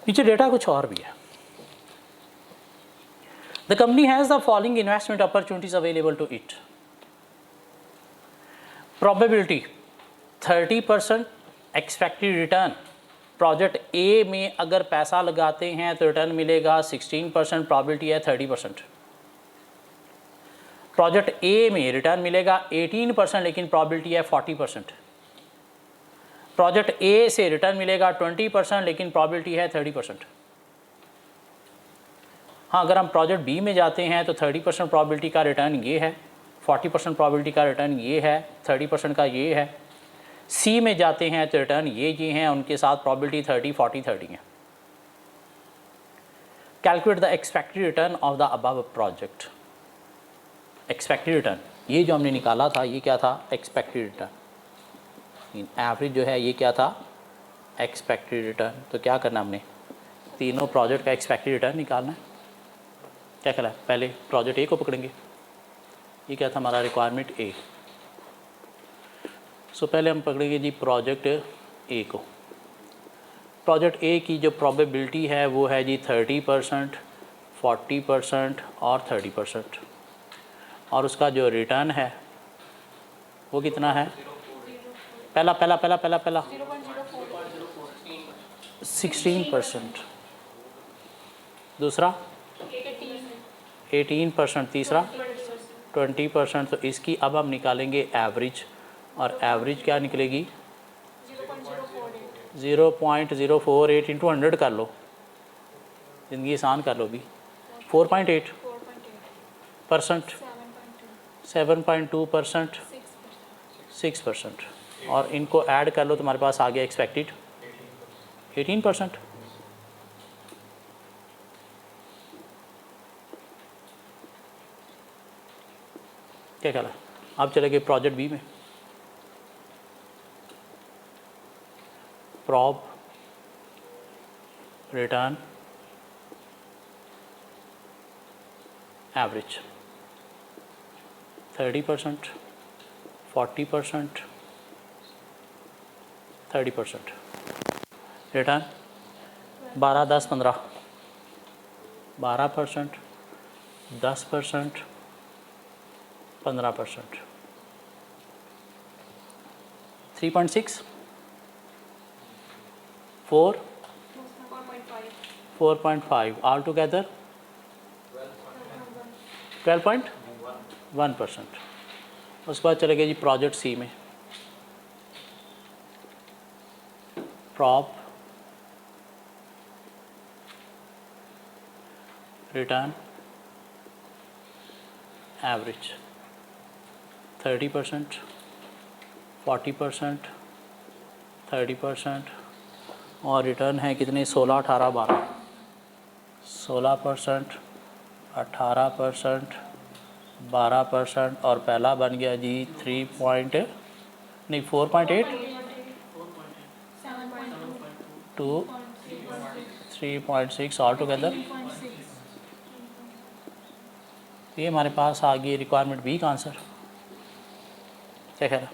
नीचे डेटा कुछ और भी है। The company has the following investment opportunities available to it. Probability 30%, expected return project A में अगर पैसा लगाते हैं तो रिटर्न मिलेगा 16%, प्रोबेबिलिटी है 30%। प्रोजेक्ट ए में रिटर्न मिलेगा 18%, लेकिन प्रोबेबिलिटी है 40%। प्रोजेक्ट ए से रिटर्न मिलेगा 20%, लेकिन प्रोबेबिलिटी है 30%। हाँ, अगर हम प्रोजेक्ट बी में जाते हैं तो 30% प्रॉबिलिटी का रिटर्न ये है, 40% प्रॉबिलिटी का रिटर्न ये है, 30% का ये है। सी में जाते हैं तो रिटर्न ये हैं, उनके साथ प्रॉबिलिटी 30, 40, 30 है। Calculate the expected return of the above project. Expected return ये जो हमने निकाला था ये क्या था? Expected return. एवरेज जो है ये क्या था? Expected return. तो क्या करना हमने? तीनों प्रोजेक्ट का एक्सपेक्टेड रिटर्न निकालना है। क्या करना है? पहले प्रोजेक्ट ए को पकड़ेंगे। ये क्या था हमारा? रिक्वायरमेंट ए। सो पहले हम पकड़ेंगे जी प्रोजेक्ट ए को। प्रोजेक्ट ए की जो प्रोबेबिलिटी है वो है जी 30%, 40% और 30%। और उसका जो रिटर्न है वो कितना है? पहला 16%, दूसरा 18%, तीसरा 20%। तो इसकी अब हम निकालेंगे एवरेज, और एवरेज क्या निकलेगी? 0.048 इंटू 100 कर लो, ज़िंदगी आसान कर लो भी। 4.8%, 7.2%, 6%। और इनको ऐड कर लो, तुम्हारे पास आ गया एक्सपेक्टेड 18%। क्या कहला? अब चले गए प्रोजेक्ट बी में। Prob return average 30%, 40%, 30%। Return 12, 10, 15, 12%, 10%, 15%, 3.6, 4, 4.5, all together 12.1%। उसके बाद चले गए जी प्रोजेक्ट सी में। Prob return average 30%, 40%, 30%। और रिटर्न है कितने? 16, 18, 12, 16%, 18%, 12%। और पहला बन गया जी 4.8 2 3.6 ऑल टुगेदर। ये हमारे पास आ गई रिक्वायरमेंट बी का आंसर। क्या कह रहा?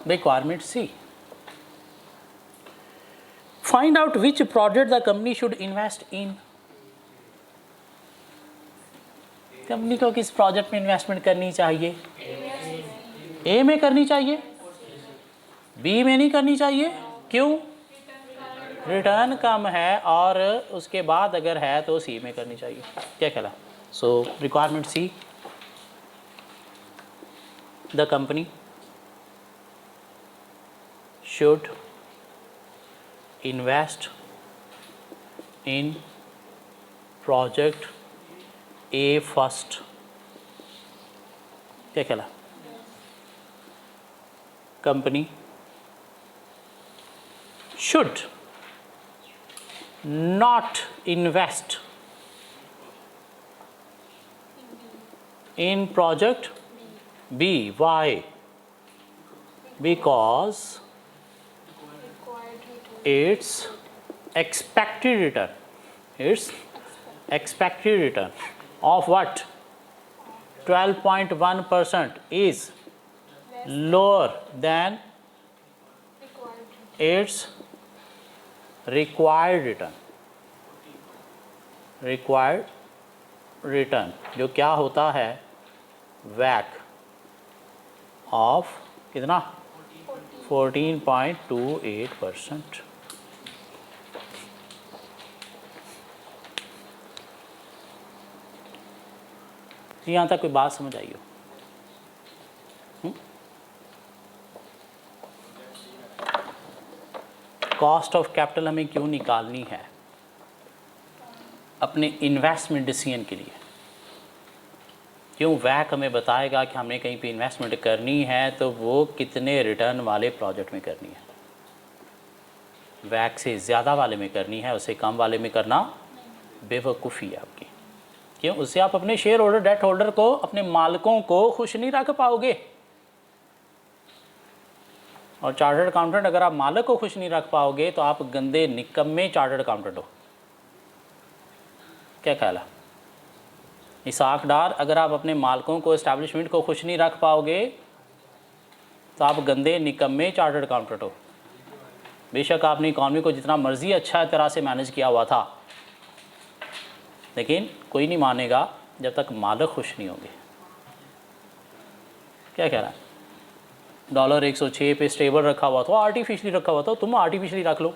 Requirement C. Find out which project the company should invest in. Company को किस प्रोजेक्ट में इन्वेस्टमेंट करनी चाहिए? ए में करनी चाहिए, बी में नहीं करनी चाहिए। क्यों? रिटर्न कम है, और उसके बाद अगर है तो सी में करनी चाहिए। क्या कहला? So requirement C, the company should invest in project A first। क्या कहला? Company should not invest in project B। Why? Because its expected return, its expected return of what? 12.1% is lower than its required return। required return जो क्या होता है? वैक ऑफ कितना? 14.28%। यहाँ तक कोई बात समझ आई हो? कॉस्ट ऑफ कैपिटल हमें क्यों निकालनी है? अपने इन्वेस्टमेंट डिसीजन के लिए। क्यों? वैक हमें बताएगा कि हमने कहीं पे इन्वेस्टमेंट करनी है तो वो कितने रिटर्न वाले प्रोजेक्ट में करनी है। वैक से ज़्यादा वाले में करनी है, उससे कम वाले में करना बेवकूफ़ी है आपकी। क्यों? उससे आप अपने शेयर होल्डर, डेट होल्डर को, अपने मालिकों को खुश नहीं रख पाओगे। और चार्टर्ड अकाउंटेंट, अगर आप मालिक को खुश नहीं रख पाओगे तो आप गंदे निकम्मे चार्टर्ड अकाउंटेंट हो। क्या ख्याल है? इसाक डार, अगर आप अपने मालिकों को, इस्टेब्लिशमेंट को खुश नहीं रख पाओगे तो आप गंदे निकम्मे चार्टर्ड अकाउंटेंट हो। बेशक आपने इकॉनमी को जितना मर्जी अच्छा तरह से मैनेज किया हुआ था, लेकिन कोई नहीं मानेगा जब तक मालिक खुश नहीं होंगे। क्या कह रहा है? डॉलर 106 पे स्टेबल रखा हुआ था, आर्टिफिशियली रखा हुआ था, तुम आर्टिफिशियली रख लो।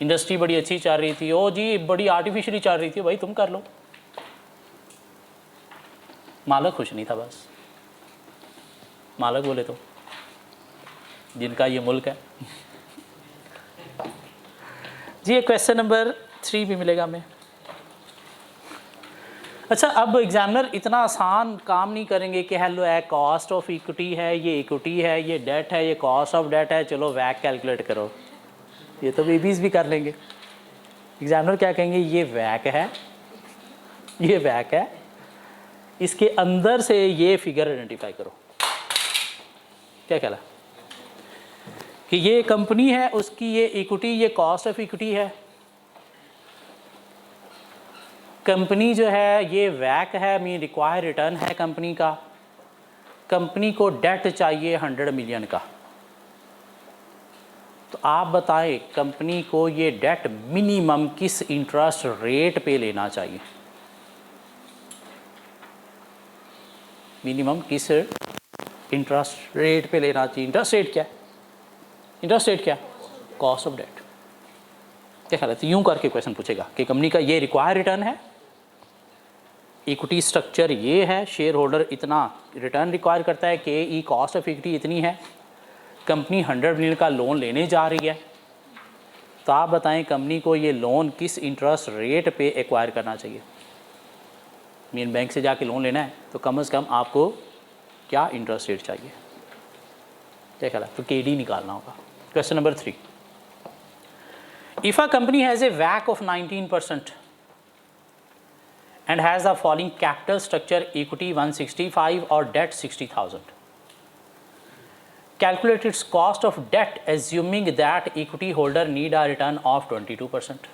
इंडस्ट्री बड़ी अच्छी चल रही थी, ओ जी बड़ी आर्टिफिशियली चल रही थी, भाई तुम कर लो। मालिक खुश नहीं था, बस मालिक बोले तो जिनका ये मुल्क है। जी ये क्वेश्चन नंबर 3 भी मिलेगा हमें। अच्छा, अब एग्जामिनर इतना आसान काम नहीं करेंगे कि हेलो है कॉस्ट ऑफ इक्विटी है, ये इक्विटी है, ये डेट है, ये कॉस्ट ऑफ डेट है, चलो वैक कैलकुलेट करो। ये तो बेबीज़ भी कर लेंगे। एग्जामिनर क्या कहेंगे? ये वैक है, ये वैक है, इसके अंदर से ये फिगर आइडेंटिफाई करो। क्या कहला कि ये कंपनी है, उसकी ये इक्विटी, ये कॉस्ट ऑफ इक्विटी है। कंपनी जो है ये वैक है, मीन रिक्वायर रिटर्न है कंपनी का। कंपनी को डेट चाहिए 100 मिलियन का। तो आप बताएं कंपनी को ये डेट मिनिमम किस इंटरेस्ट रेट पे लेना चाहिए? मिनिमम किस इंटरेस्ट रेट पे लेना चाहिए? इंटरेस्ट रेट क्या है? इंटरेस्ट रेट क्या है? Cost of debt. क्या ख्याल है? तो यूं करके क्वेश्चन पूछेगा कि कंपनी का ये रिक्वायर रिटर्न है, इक्विटी स्ट्रक्चर ये है, शेयर होल्डर इतना रिटर्न रिक्वायर करता है, K E cost of equity इतनी है, कंपनी 100 मिलियन का लोन लेने जा रही है। तो आप बताएं कंपनी को ये लोन किस इंटरेस्ट रेट पे एक्वायर करना चाहिए? मीन बैंक से जाके लोन लेना है तो कम से कम आपको क्या इंटरेस्ट रेट चाहिए? क्या ख्याल है? तो के डी निकालना होगा। Question number 3, if a company has a वैक of 19% and has the following capital structure: equity 165 or debt 60,000. Calculate its cost of debt assuming that equity holder need a return of 22%.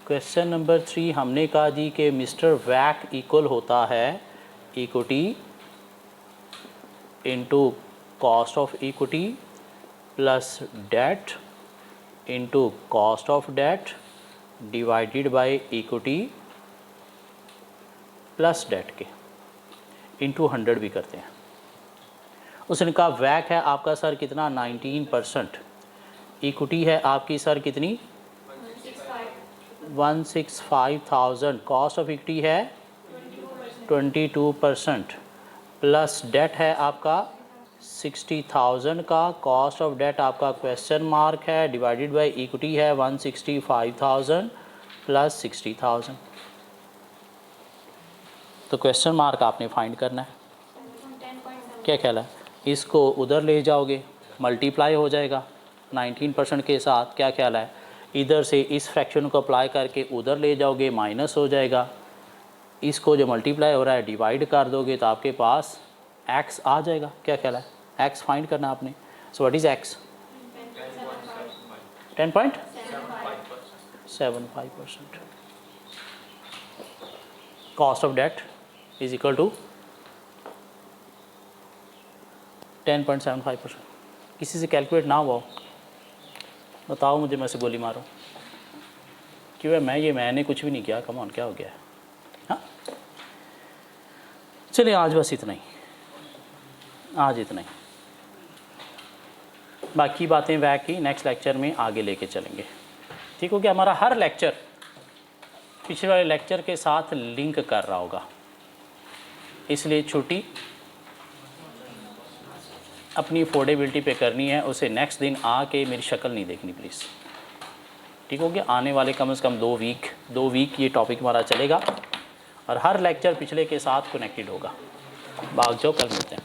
Question number 3 हमने कहा जी कि मिस्टर वैक इक्वल होता है equity into cost of equity plus debt into cost of debt divided by equity plus debt के इंटू 100 भी करते हैं। उसने कहा वैक है आपका सर कितना? 19%। इक्विटी है आपकी सर कितनी? 165,000। कॉस्ट ऑफ इक्विटी है 22%। प्लस डेट है आपका 60,000 का। कॉस्ट ऑफ डेट आपका क्वेश्चन मार्क है, डिवाइडेड बाय इक्विटी है 165,000 प्लस 60,000। तो क्वेश्चन मार्क आपने फाइंड करना है। क्या ख्याल है? इसको उधर ले जाओगे, मल्टीप्लाई हो जाएगा 19% के साथ। क्या ख्याल है? इधर से इस फ्रैक्शन को अप्लाई करके उधर ले जाओगे, माइनस हो जाएगा। इसको जो मल्टीप्लाई हो रहा है डिवाइड कर दोगे तो आपके पास x आ जाएगा। क्या ख्याल है? x फाइंड करना आपने। So what is x? 10.75%। Cost of debt is equal to 10.75%। किसी से कैलकुलेट ना हुआ हो बताओ मुझे, मैं से गोली मारो। क्यों है? मैंने कुछ भी नहीं किया। कम ऑन, क्या हो गया है? हाँ चलिए आज बस इतना ही, आज इतना ही। बाकी बातें वैक की नेक्स्ट लेक्चर में आगे लेके चलेंगे। ठीक हो गया? हमारा हर लेक्चर पिछले वाले लेक्चर के साथ लिंक कर रहा होगा, इसलिए छोटी अपनी अफोर्डेबिलिटी पे करनी है, उसे नेक्स्ट दिन आके मेरी शक्ल नहीं देखनी प्लीज़, ठीक हो गया। आने वाले कम से कम 2 वीक ये टॉपिक हमारा चलेगा और हर लेक्चर पिछले के साथ कनेक्टेड होगा। भाग जाओ, कल मिलते हैं।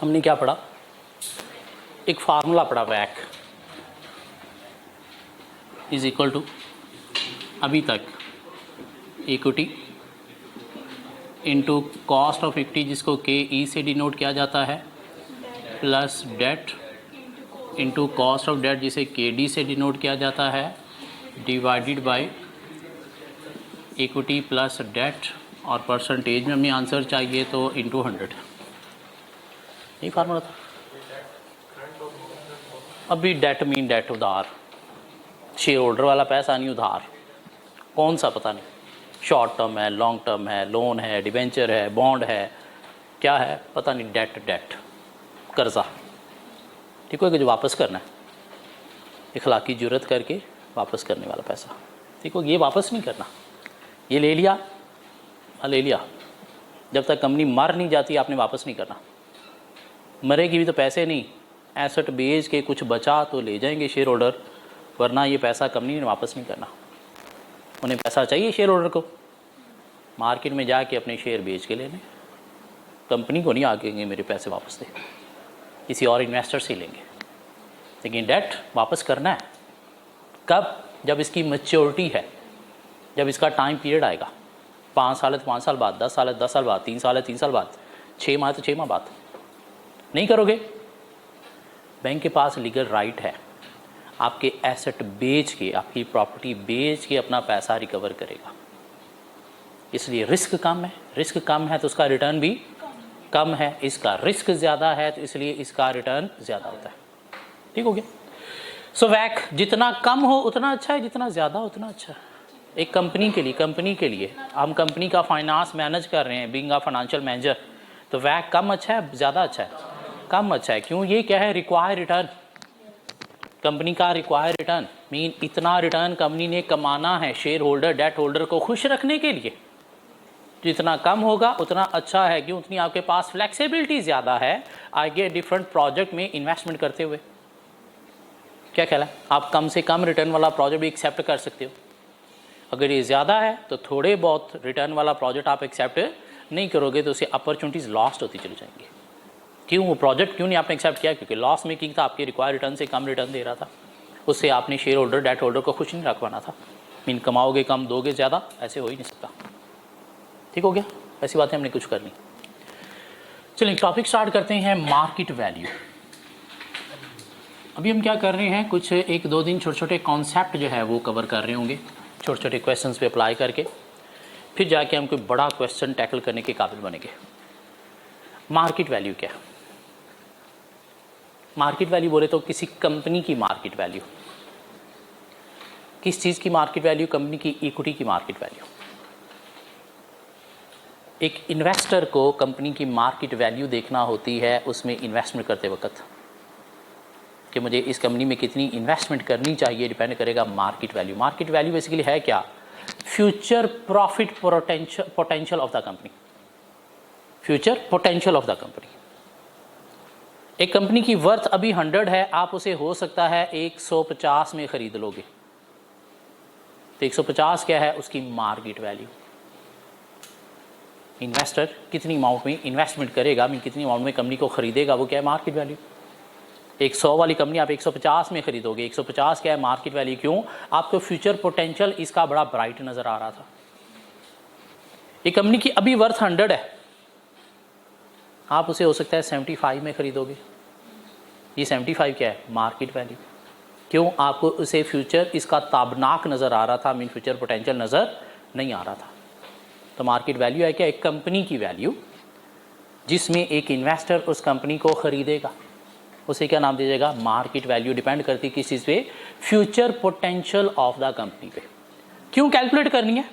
हमने क्या पढ़ा? एक फार्मूला पढ़ा, वैक इज इक्वल टू अभी तक equity into cost of equity, जिसको के ई से डिनोट किया जाता है, plus debt into cost of debt, जिसे के डी से डिनोट किया जाता है, divided by equity plus debt, और परसेंटेज में हमें आंसर चाहिए तो इनटू 100। यही फार्मूला था। अभी डेट मीन डेट उधार, शेयर होल्डर वाला पैसा नहीं, उधार। कौन सा पता नहीं, शॉर्ट टर्म है, लॉन्ग टर्म है, लोन है, डिबेंचर है, बॉन्ड है, क्या है पता नहीं, डेट कर्जा, ठीक है, कि जो वापस करना है, इखलाकी जुर्रत करके वापस करने वाला पैसा, ठीक हो। ये वापस नहीं करना, ये ले लिया, जब तक कंपनी मर नहीं जाती आपने वापस नहीं करना। मरेगी भी तो पैसे नहीं, एसेट बेच के कुछ बचा तो ले जाएंगे शेयर होल्डर, वरना ये पैसा कंपनी ने वापस नहीं करना। उन्हें पैसा चाहिए शेयर होल्डर को, मार्केट में जाके अपने शेयर बेच के लेने, कंपनी को नहीं आगे मेरे पैसे वापस दे, किसी और इन्वेस्टर से लेंगे। लेकिन डेट वापस करना है कब? जब इसकी मैच्योरिटी है, जब इसका टाइम पीरियड आएगा, 5 साल है तो 5 साल बाद, 10 साल है 10 साल बाद, 3 साल है 3 साल बाद, 6 माह है तो 6 माह बाद। नहीं करोगे, बैंक के पास लीगल राइट है आपके एसेट बेच के, आपकी प्रॉपर्टी बेच के अपना पैसा रिकवर करेगा। इसलिए रिस्क कम है, रिस्क कम है तो उसका रिटर्न भी कम है, इसका रिस्क ज़्यादा है तो इसलिए इसका रिटर्न ज़्यादा होता है, ठीक हो गया। सो वैक जितना कम हो उतना अच्छा है, जितना ज़्यादा उतना अच्छा है। एक कंपनी के लिए हम कंपनी का फाइनेंस मैनेज कर रहे हैं, बीइंग अ फाइनेंशियल मैनेजर, तो वैक कम अच्छा है ज़्यादा अच्छा है? कम अच्छा है। क्यों? ये क्या है? रिक्वायर रिटर्न, कंपनी का रिक्वायर रिटर्न मीन इतना रिटर्न कंपनी ने कमाना है शेयर होल्डर, डेट होल्डर को खुश रखने के लिए। जितना कम होगा उतना अच्छा है, क्यों? उतनी आपके पास फ्लेक्सिबिलिटी ज़्यादा है आगे डिफरेंट प्रोजेक्ट में इन्वेस्टमेंट करते हुए। क्या ख्याल है? आप कम से कम रिटर्न वाला प्रोजेक्ट भी एक्सेप्ट कर सकते हो। अगर ये ज़्यादा है तो थोड़े बहुत रिटर्न वाला प्रोजेक्ट आप एक्सेप्ट नहीं करोगे तो उससे अपॉर्चुनिटीज़ लॉस्ट होती चली जाएंगी। क्यों? वो प्रोजेक्ट क्यों नहीं आपने एक्सेप्ट किया? क्योंकि लॉस मेकिंग था, आपके रिक्वायर रिटर्न से कम रिटर्न दे रहा था, उससे आपने शेयर होल्डर डेट होल्डर को खुश नहीं रखवाना था। मीन कमाओगे कम दोगे ज़्यादा, ऐसे हो ही नहीं सकता, ठीक हो गया। ऐसी बातें हमने कुछ करनी। चलिए टॉपिक स्टार्ट करते हैं, मार्केट वैल्यू। अभी हम क्या कर रहे हैं, कुछ 1-2 दिन छोटे छोटे कॉन्सेप्ट जो है वो कवर कर रहे होंगे, छोटे छोटे क्वेश्चंस पे अप्लाई करके, फिर जाके हम कोई बड़ा क्वेश्चन टैकल करने के काबिल बनेंगे। मार्केट वैल्यू क्या है? मार्केट वैल्यू बोले तो किसी कंपनी की मार्केट वैल्यू। किस चीज़ की मार्केट वैल्यू? कंपनी की इक्विटी की मार्केट वैल्यू। एक इन्वेस्टर को कंपनी की मार्केट वैल्यू देखना होती है उसमें इन्वेस्टमेंट करते वक्त, कि मुझे इस कंपनी में कितनी इन्वेस्टमेंट करनी चाहिए, डिपेंड करेगा market value. Market value basically है क्या? Future profit potential of the company, future potential of the company. एक कंपनी की वर्थ अभी 100 है, आप उसे हो सकता है 150 में खरीद लोगे, तो 150 क्या है? उसकी मार्केट वैल्यू। इन्वेस्टर कितनी अमाउंट में इन्वेस्टमेंट करेगा, मीन कितनी अमाउंट में कंपनी को खरीदेगा, वो क्या है? Market value. 100 वाली कंपनी आप 150 में खरीदोगे, 150 क्या है? Market value. क्यों? आपको फ्यूचर पोटेंशियल इसका बड़ा ब्राइट नज़र आ रहा था। एक कंपनी की अभी वर्थ 100 है, आप उसे हो सकता है 75 में खरीदोगे, ये 75 क्या है? Market value. क्यों? आपको उसे फ्यूचर इसका ताबनाक नज़र आ रहा था, मीन फ्यूचर पोटेंशियल नज़र नहीं आ रहा था। तो मार्केट वैल्यू है क्या? एक कंपनी की वैल्यू जिसमें एक इन्वेस्टर उस कंपनी को खरीदेगा, उसे क्या नाम दीजिएगा? Market value. डिपेंड करती है किस चीज़ पे? Future potential of the company पे। क्यों कैलकुलेट करनी है?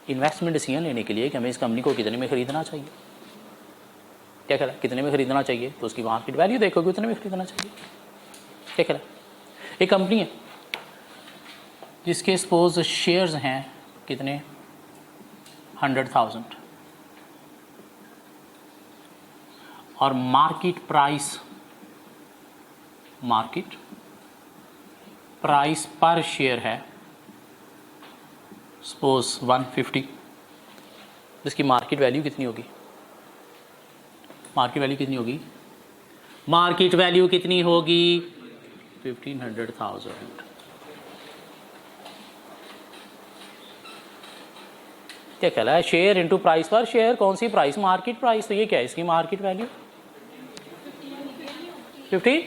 इन्वेस्टमेंट डिसीजन लेने के लिए कि हमें इस कंपनी को कितने में खरीदना चाहिए। क्या कह रहा है? कितने में खरीदना चाहिए, तो उसकी मार्केट वैल्यू देखोगे उतने में खरीदना चाहिए। क्या कह रहा है? एक कंपनी है जिसके सपोज शेयर्स हैं कितने? 100,000, और मार्केट प्राइस पर शेयर है सपोज 150, इसकी मार्केट वैल्यू कितनी होगी? मार्केट वैल्यू कितनी होगी? 1500,000। क्या कहला है? शेयर इंटू प्राइस पर शेयर। कौन सी प्राइस? Market price. तो ये क्या है इसकी मार्केट वैल्यू? 15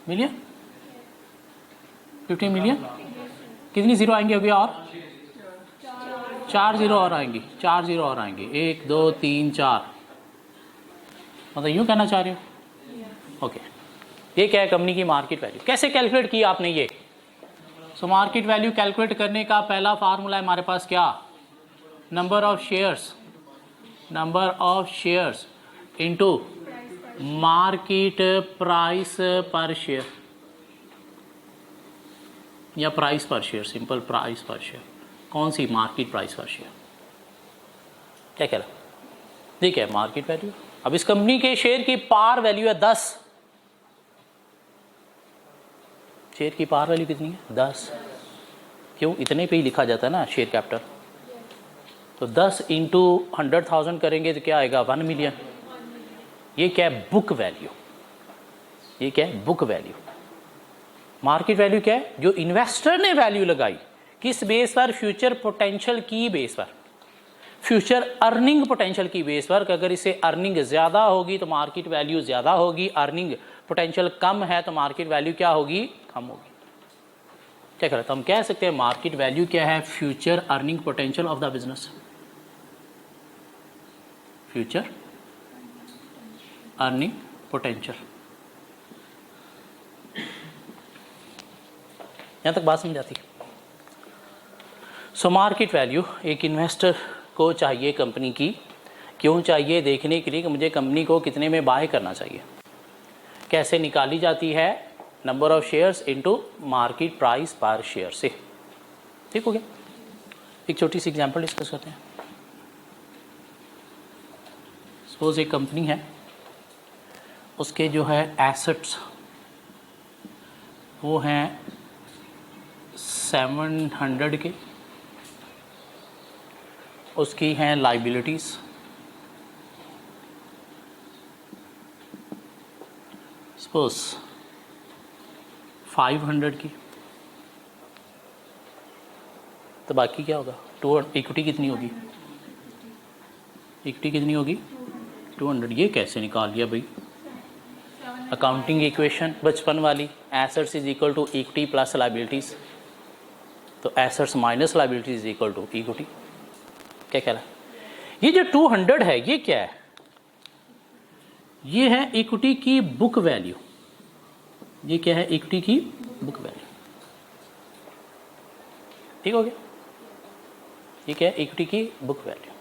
मिलियन। 15 मिलियन। कितनी जीरो आएंगे अभी? और 4 जीरो और आएंगी। 4 जीरो और आएंगे। 1 2 3 4। मतलब यूँ कहना चाह रहे हो? ओके। ये क्या है? कंपनी की मार्केट वैल्यू। कैसे कैलकुलेट की आपने ये? सो मार्केट वैल्यू कैलकुलेट करने का पहला फार्मूला है हमारे पास क्या? Number of shares into market price पर शेयर या प्राइस पर शेयर। सिंपल प्राइस पर शेयर। कौन सी? मार्केट प्राइस पर शेयर। क्या कह रहा? ठीक है मार्केट वैल्यू। अब इस कंपनी के शेयर की पार वैल्यू है 10। शेयर की पार वैल्यू कितनी है? 10। क्यों? इतने पे ही लिखा जाता है ना शेयर कैपिटल। तो 10 इंटू 100,000 करेंगे तो क्या आएगा? 1 मिलियन। ये क्या है? Book value. ये क्या है? Book value. मार्केट वैल्यू क्या है? जो इन्वेस्टर ने वैल्यू लगाई, किस बेस पर? फ्यूचर पोटेंशियल की बेस पर, फ्यूचर अर्निंग पोटेंशियल की बेस पर। अगर इसे अर्निंग ज़्यादा होगी तो मार्केट वैल्यू ज़्यादा होगी, अर्निंग पोटेंशियल कम है तो मार्केट वैल्यू क्या होगी? कम होगी। क्या करें? तो हम कह सकते हैं मार्केट वैल्यू क्या है? Future earning potential of the business. Future earning potential. यहाँ तक बात समझ आती है? सो मार्केट वैल्यू एक इन्वेस्टर को चाहिए कंपनी की। क्यों चाहिए? देखने के लिए कि मुझे कंपनी को कितने में बाय करना चाहिए। कैसे निकाली जाती है? Number of shares into market price पर शेयर से। ठीक हो गया? एक छोटी सी एग्जांपल डिस्कस करते हैं। सपोज एक कंपनी है, उसके जो है एसेट्स वो हैं 700 के, उसकी हैं लाइबिलिटीज़ सपोज 500 की। तो बाकी क्या होगा? इक्विटी कितनी होगी? इक्विटी कितनी होगी? 200। ये कैसे निकाल लिया भाई? अकाउंटिंग इक्वेशन बचपन वाली, assets is equal to equity plus liabilities. तो assets minus liabilities is equal to equity. क्या कह रहा है? ये जो 200 है ये क्या है? ये है इक्विटी की बुक वैल्यू। ये क्या है? इक्विटी की बुक वैल्यू। ठीक हो गया? ये क्या है? इक्विटी की बुक वैल्यू।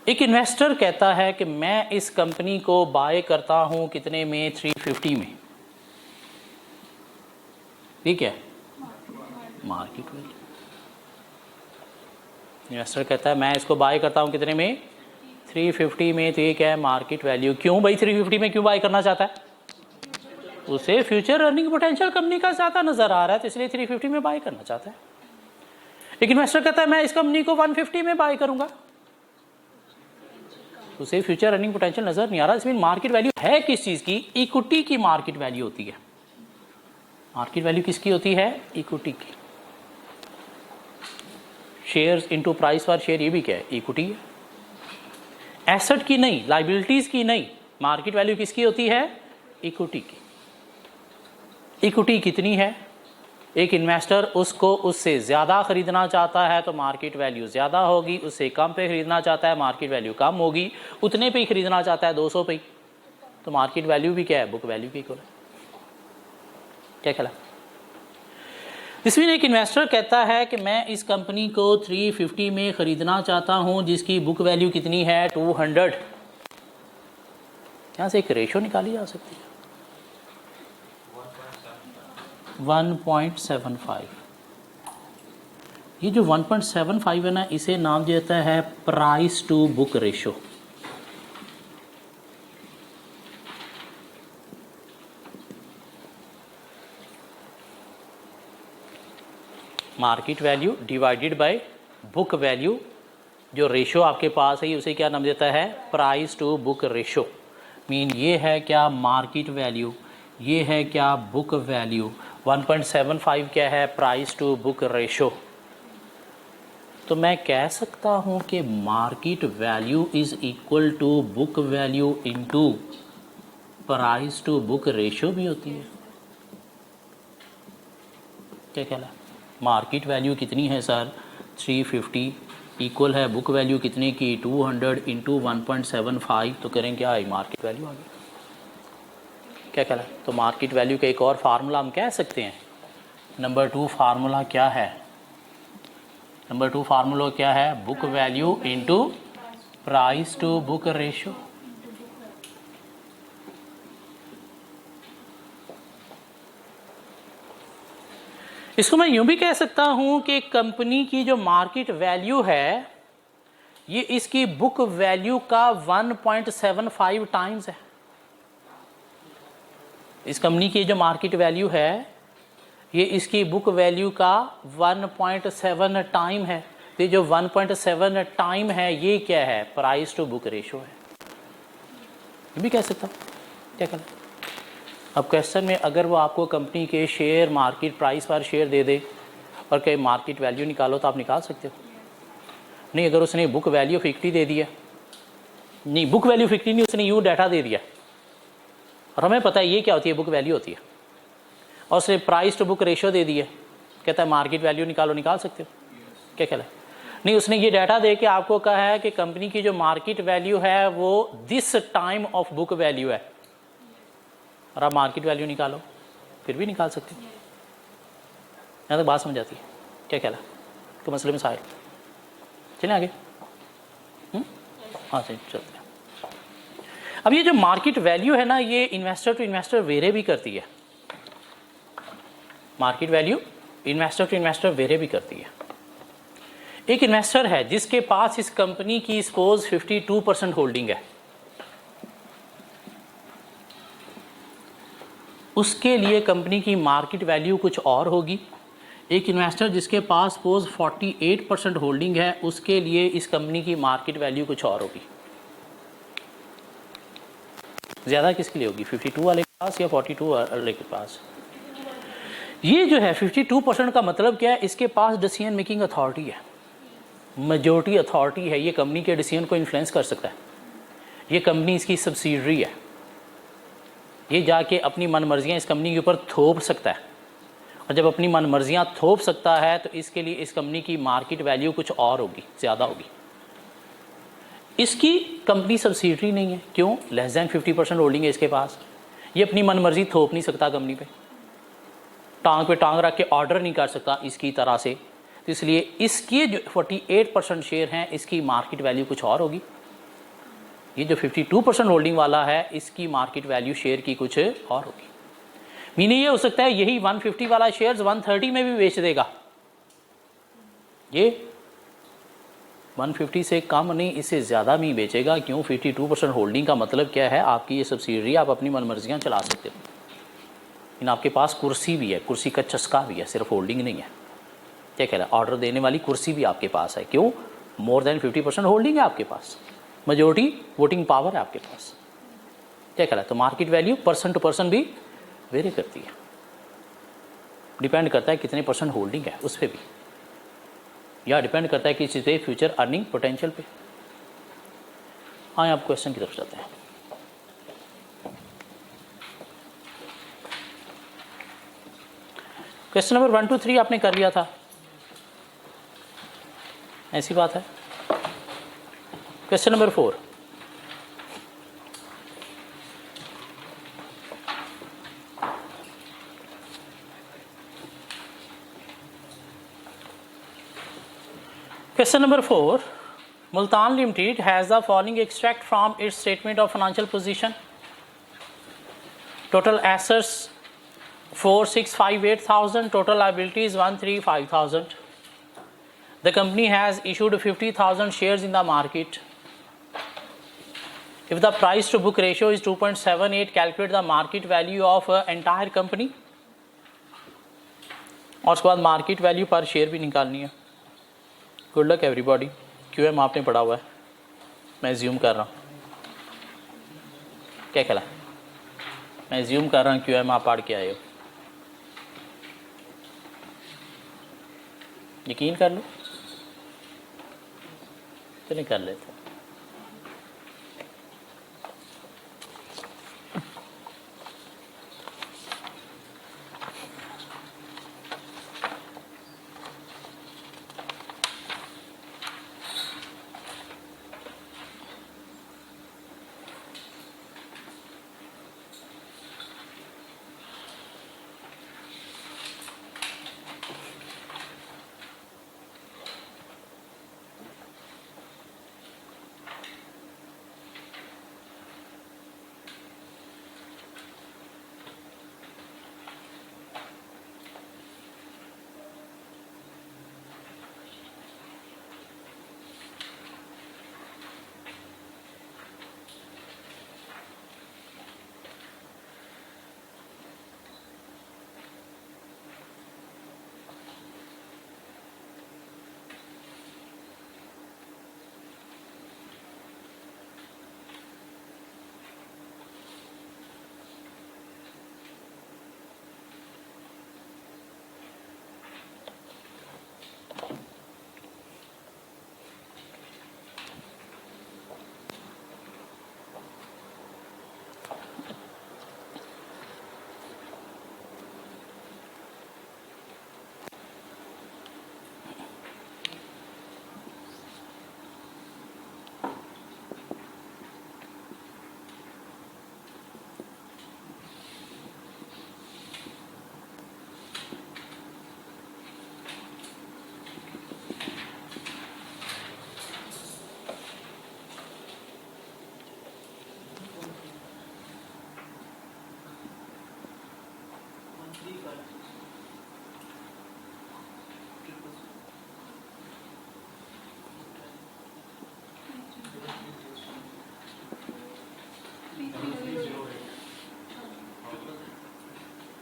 एक इन्वेस्टर कहता है कि मैं इस कंपनी को बाय करता हूं कितने में? 350 में। ठीक है? Market value. इन्वेस्टर कहता है मैं इसको बाय करता हूं कितने में? 350 में। तो ये क्या है? Market value. क्यों भाई 350 में क्यों बाय करना चाहता है? उसे फ्यूचर अर्निंग पोटेंशियल कंपनी का ज़्यादा नजर आ रहा है तो इसलिए 350 में बाय करना चाहता है। एक इन्वेस्टर कहता है मैं इस कंपनी को 150 में बाय करूंगा, उसे फ्यूचर अर्निंग पोटेंशियल नजर नहीं आ रहा। इसमें मार्केट वैल्यू है किस चीज़ की? इक्विटी की मार्केट वैल्यू होती है। मार्केट वैल्यू किसकी होती है? इक्विटी की। शेयर्स इनटू प्राइस पर शेयर, ये भी क्या है? इक्विटी है। एसेट की नहीं, लाइबिलिटीज की नहीं, मार्केट वैल्यू किसकी होती है? इक्विटी की। इक्विटी कितनी है? एक इन्वेस्टर उसको उससे ज़्यादा खरीदना चाहता है तो मार्केट वैल्यू ज़्यादा होगी, उससे कम पे खरीदना चाहता है मार्केट वैल्यू कम होगी, उतने पे ही खरीदना चाहता है 200 पे ही, तो मार्केट वैल्यू भी क्या है? बुक वैल्यू की इक्वल है। क्या ख्याल है? इसमें एक इन्वेस्टर कहता है कि मैं इस कंपनी को 350 में ख़रीदना चाहता हूं जिसकी बुक वैल्यू कितनी है? 200। यहाँ से एक रेशो निकाली जा सकती है 1.75। ये जो 1.75 है ना, इसे नाम देता है price to book ratio. Market value divided by book value, जो रेशो आपके पास है उसे क्या नाम देता है, price to book ratio. Mean ये है क्या, मार्केट वैल्यू, ये है क्या, बुक वैल्यू। 1.75 क्या है, प्राइस टू बुक रेशो। तो मैं कह सकता हूँ कि market value is equal to book value into price to book ratio भी होती है। क्या कहला, मार्केट वैल्यू कितनी है सर, 350 इक्वल है बुक वैल्यू कितने की, 200 इंटू 1.75, तो करें क्या है, मार्केट वैल्यू आ गई। क्या कहला, तो मार्केट वैल्यू का एक और फार्मूला हम कह सकते हैं। नंबर 2 फार्मूला क्या है, नंबर 2 फार्मूला क्या है, book value into price to book ratio. इसको मैं यूं भी कह सकता हूं कि कंपनी की जो मार्केट वैल्यू है ये इसकी बुक वैल्यू का 1.75 टाइम्स है। इस कंपनी की जो मार्केट वैल्यू है ये इसकी बुक वैल्यू का 1.7 टाइम है। तो जो 1.7 टाइम है ये क्या है, प्राइस टू बुक रेशो है। ये भी कह सकता हूँ। क्या कहना, अब क्वेश्चन में अगर वो आपको कंपनी के शेयर मार्केट प्राइस पर शेयर दे दे और कहीं मार्केट वैल्यू निकालो तो आप निकाल सकते हो। नहीं, अगर उसने बुक वैल्यू 50 दे दिया, नहीं बुक वैल्यू 50 नहीं, उसने यूँ डाटा दे दिया और हमें पता है ये क्या होती है, बुक वैल्यू होती है, और उसने प्राइस टू बुक रेशो दे दिया, कहता है मार्केट वैल्यू निकालो, निकाल सकते हो। क्या कहला, नहीं उसने ये डाटा दे के आपको कहा है कि कंपनी की जो मार्केट वैल्यू है वो this time of book value है और आप मार्केट वैल्यू निकालो, फिर भी निकाल सकते हो। यहाँ तक बात समझ आती है। क्या कहला, तो मसले में साहिल चलें आगे। हाँ सही, चलते हैं। अब ये जो मार्केट वैल्यू है ना ये इन्वेस्टर टू इन्वेस्टर वेरे भी करती है। Market value investor to investor vary भी करती है। एक इन्वेस्टर है जिसके पास इस कंपनी की सपोज 52% होल्डिंग है, उसके लिए कंपनी की मार्केट वैल्यू कुछ और होगी। एक इन्वेस्टर जिसके पास सपोज 48% होल्डिंग है उसके लिए इस कंपनी की मार्केट वैल्यू कुछ और होगी। ज़्यादा किसके लिए होगी, 52 वाले के पास या 42 वाले के पास। ये जो है 52% का मतलब क्या है, इसके पास डिसीजन मेकिंग अथॉरिटी है, मेजॉरिटी अथॉरिटी है, ये कंपनी के डिसीजन को इन्फ्लुएंस कर सकता है। ये कंपनी इसकी सब्सिडरी है, ये जाके अपनी मनमर्जियाँ इस कंपनी के ऊपर थोप सकता है, और जब अपनी मनमर्जियाँ थोप सकता है तो इसके लिए इस कंपनी की मार्केट वैल्यू कुछ और होगी, ज़्यादा होगी। इसकी कंपनी सब्सिडरी नहीं है, क्यों, लेस दैन 50% होल्डिंग है इसके पास, ये अपनी मनमर्जी थोप नहीं सकता कंपनी पे, टांग पे टांग रख के ऑर्डर नहीं कर सकता इसकी तरह से। तो इसलिए इसके जो 48% शेयर हैं इसकी मार्केट वैल्यू कुछ और होगी। ये जो 52% होल्डिंग वाला है इसकी मार्केट वैल्यू शेयर की कुछ और होगी। मीनिंग ये हो सकता है यही 150 वाला शेयर्स 130 में भी बेच देगा, ये 150 से कम नहीं, इससे ज़्यादा भी बेचेगा। क्यों, 52% होल्डिंग का मतलब क्या है, आपकी ये सब्सिडरी, आप अपनी मनमर्जियाँ चला सकते हो। इन आपके पास कुर्सी भी है, कुर्सी का चस्का भी है, सिर्फ होल्डिंग नहीं है। क्या कह रहा है, ऑर्डर देने वाली कुर्सी भी आपके पास है। क्यों, मोर देन 50% होल्डिंग है आपके पास, मेजॉरिटी वोटिंग पावर है आपके पास। क्या कह रहा है, तो market value person to person भी वेरी करती है, डिपेंड करता है कितने परसेंट होल्डिंग है उस पर भी, या डिपेंड करता है किसी से फ्यूचर अर्निंग पोटेंशियल पे। हाँ, आप क्वेश्चन की तरफ जाते हैं। क्वेश्चन नंबर 1 2 3 आपने कर लिया था, ऐसी बात है। Question number 4, Question number 4, Multan Limited has the following extract from its statement of financial position. Total assets 4658,000, total liabilities 135,000. The company has issued 50,000 shares in the market. If the price to book ratio is 2.78, calculate the market value of entire company. और उसके बाद मार्केट वैल्यू पर शेयर भी निकालनी है। Good luck everybody. क्यूएम आपने पढ़ा हुआ है, मैं ज्यूम कर रहा हूँ। क्या कहला, मैं ज्यूम कर रहा हूँ क्यूएम आप पढ़ के आए हो, यकीन कर लो तो नहीं कर लेते।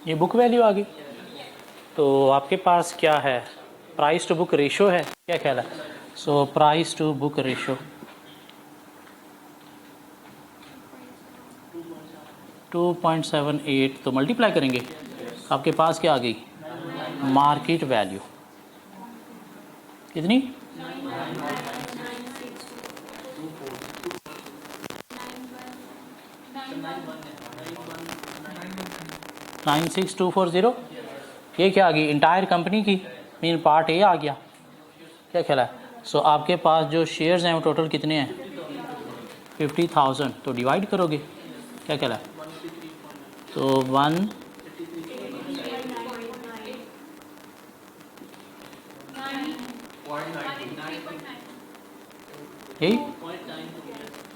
ये बुक वैल्यू आ गई। तो आपके पास क्या है, प्राइस टू बुक रेशो है, क्या ख्याल है? So price to book ratio 2.78, तो मल्टीप्लाई करेंगे, आपके पास क्या आ गई, मार्केट वैल्यू कितनी, 96240। ये क्या आ गई, इंटायर कंपनी की, मीन पार्ट ए आ गया, क्या ख्याल है? सो आपके पास जो शेयर्स हैं वो टोटल कितने हैं, 50,000, तो डिवाइड करोगे, क्या ख्याल है? तो 1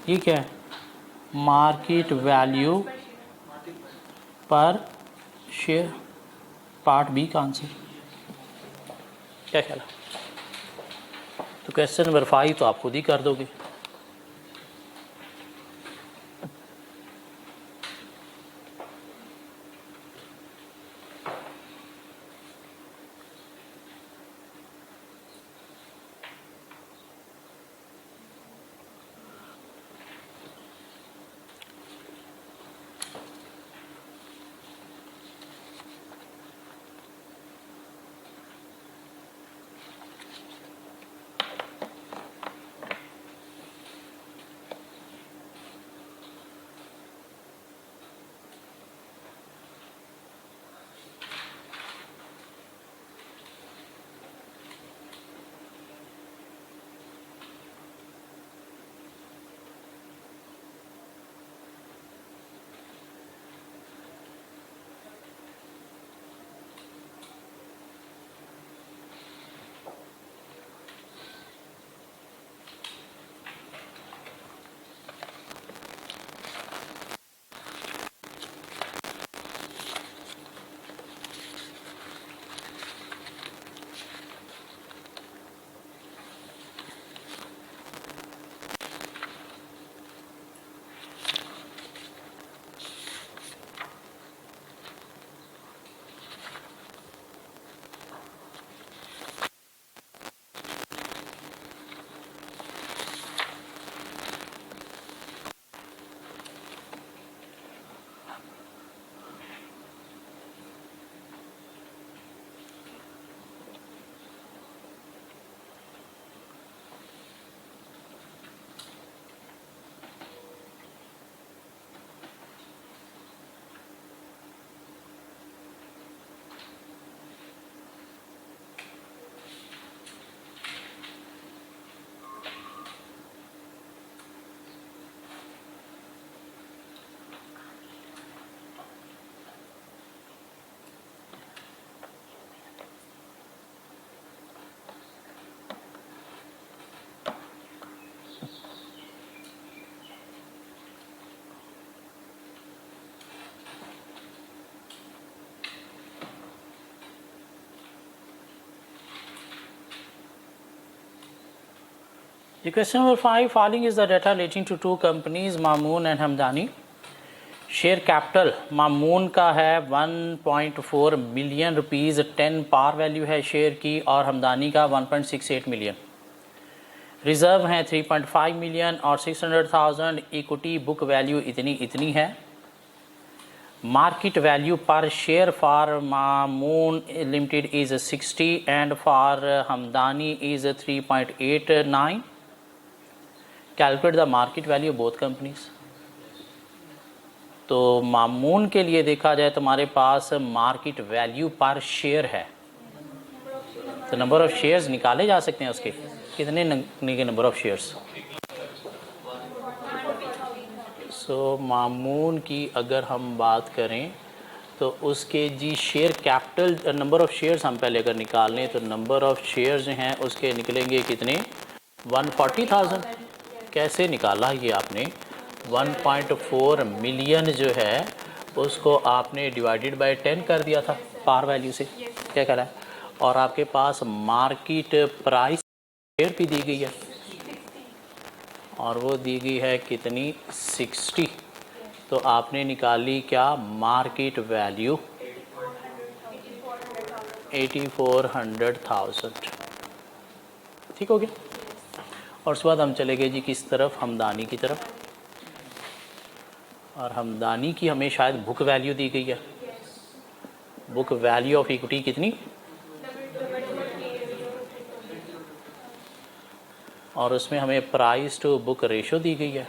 ये क्या है, मार्केट वैल्यू पर शेयर, पार्ट बी का आंसर, क्या ख्याल है? तो क्वेश्चन नंबर 5 तो आप खुद ही कर दोगे। Question number 5, following is the data relating to two companies, Mamoon and Hamdani. Share capital Mamun का है 1.4 मिलियन रुपीज़, 10 पार वैल्यू है शेयर की, और हमदानी का 1.68 मिलियन। रिज़र्व हैं 3.5 मिलियन और 600,000। इक्विटी बुक वैल्यू इतनी है। मार्केट वैल्यू पर share for Mamoon limited is 60 and for Hamdani is 3.89। Calculate the market value both companies. तो मामून के लिए देखा जाए तो हमारे पास मार्केट वैल्यू पर शेयर है, तो नंबर ऑफ शेयर्स निकाले जा सकते हैं उसके। कितने number of shares? So Mamun की अगर हम बात करें तो उसके जी share capital number of shares हम पहले अगर निकाल लें तो नंबर ऑफ शेयर्स जो हैं उसके निकलेंगे कितने? 140,000। कैसे निकाला ये आपने? 1.4 मिलियन जो है उसको आपने डिवाइडेड बाय 10 कर दिया था पार वैल्यू से, क्या कह रहा है? और आपके पास मार्केट प्राइस शेयर भी दी गई है और वो दी गई है कितनी? 60। तो आपने निकाली क्या? Market value 8400,000। ठीक हो गया। और उसके बाद हम चले गए जी किस तरफ? हमदानी की तरफ। और हमदानी की हमें शायद बुक वैल्यू दी गई है। बुक वैल्यू ऑफ इक्विटी कितनी? और उसमें हमें प्राइस टू बुक रेशो दी गई है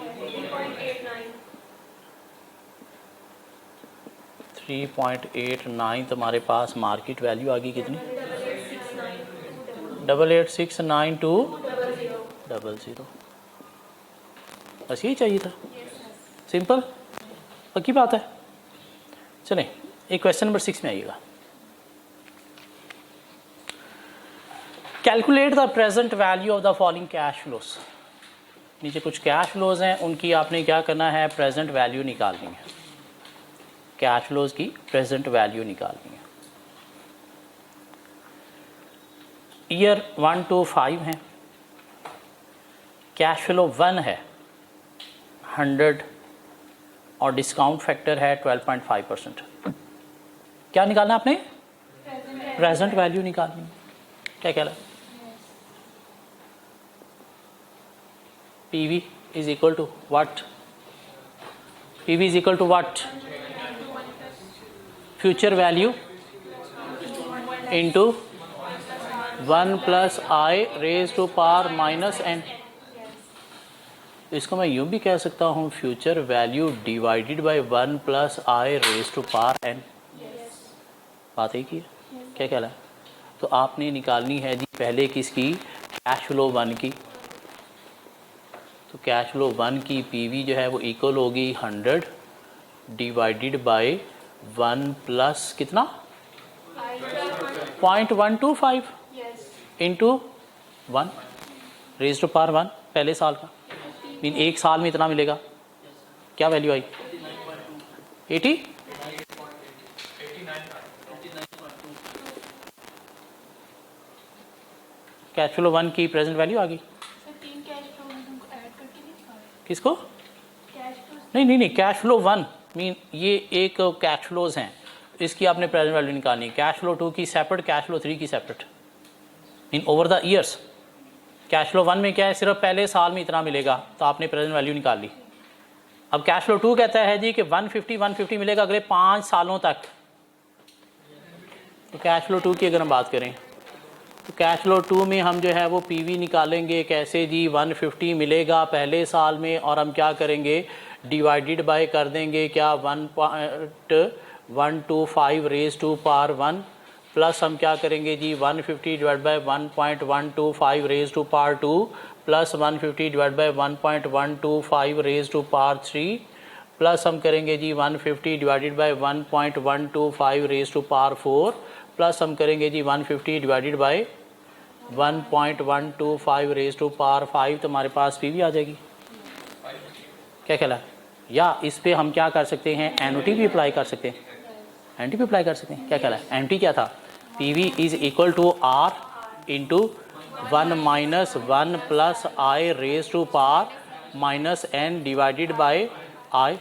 3.89। तो हमारे पास मार्केट वैल्यू आ गई कितनी? 88,692,00। बस यही चाहिए था, सिंपल, पक्की बात है। चलें एक क्वेश्चन नंबर 6 में आइएगा। Calculate the present value of the following cash flows. नीचे कुछ कैश फ्लोज हैं, उनकी आपने क्या करना है? प्रेजेंट वैल्यू निकालनी है। कैश फ्लोज की प्रेजेंट वैल्यू निकालनी है। ईयर 1 to 5 है। कैश फ्लो 1 है 100 और डिस्काउंट फैक्टर है 12.5%। क्या निकालना आपने? प्रेजेंट वैल्यू निकालनी है। क्या कह रहा है? PV is equal to what? PV is equal to what? Future value into 1 plus I raised to power minus n। इसको मैं यूँ भी कह सकता हूँ future value divided by 1 plus I raise to power n। बात एक ही है। क्या कह रहा है? तो आपने निकालनी है जी पहले किसकी? कैश फ्लो 1 की। तो कैश फ्लो 1 की पीवी जो है वो इक्वल होगी 100 डिवाइडेड बाय 1 प्लस कितना? 0.125 इंटू 1 रेज टू पावर 1 पहले साल का। मीन एक साल में इतना मिलेगा। क्या वैल्यू आई? 80। कैश फ्लो 1 की प्रेजेंट वैल्यू आ गई। किसको? नहीं, कैश फ्लो 1 मीन ये एक कैश फ्लोज हैं, इसकी आपने प्रेजेंट वैल्यू निकालनी है। कैश फ्लो 2 की सेपरेट, कैश फ्लो 3 की separate in over the years. Cash flow 1 में क्या है? सिर्फ पहले साल में इतना मिलेगा, तो आपने प्रेजेंट वैल्यू निकाल ली। अब कैश फ्लो 2 कहता है जी कि 150 मिलेगा अगले 5 सालों तक। तो कैश फ्लो 2 की अगर हम बात करें तो कैश फ्लो 2 में हम जो है वो पीवी निकालेंगे। कैसे जी? 150 मिलेगा पहले साल में और हम क्या करेंगे? डिवाइडेड बाय कर देंगे क्या? 1.125 रेज टू पावर 1 प्लस हम क्या करेंगे जी? 150 divide by 1.125 raise to power 2 plus 150 divide by 1.125 raise to power 3 plus हम करेंगे जी 150 divided by 1.125 raise to power 4 plus हम करेंगे जी 150 divided by 1.125 raise to power 5। तो हमारे पास पीवी आ जाएगी। क्या कहला? या इस पे हम क्या कर सकते हैं? एनओटी भी अप्लाई कर सकते हैं। एनटी भी अप्लाई कर सकते हैं। क्या कहला? एनटी क्या था? PV is equal to R into 1 minus 1 plus I raise to power minus n divided by I.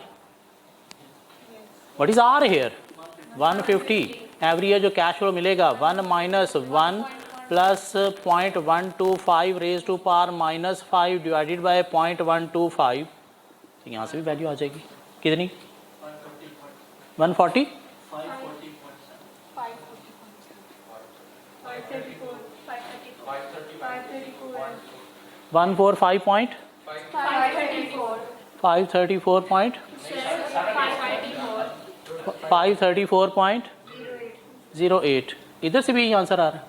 What is R here? 150. Every year जो कैश फ्लो मिलेगा 1 minus 1 plus 0.125 raise to power minus 5 divided by 0.125. तो यहाँ से भी वैल्यू आ जाएगी कितनी? 140. 534.08. इधर से भी यही आंसर आ रहा है.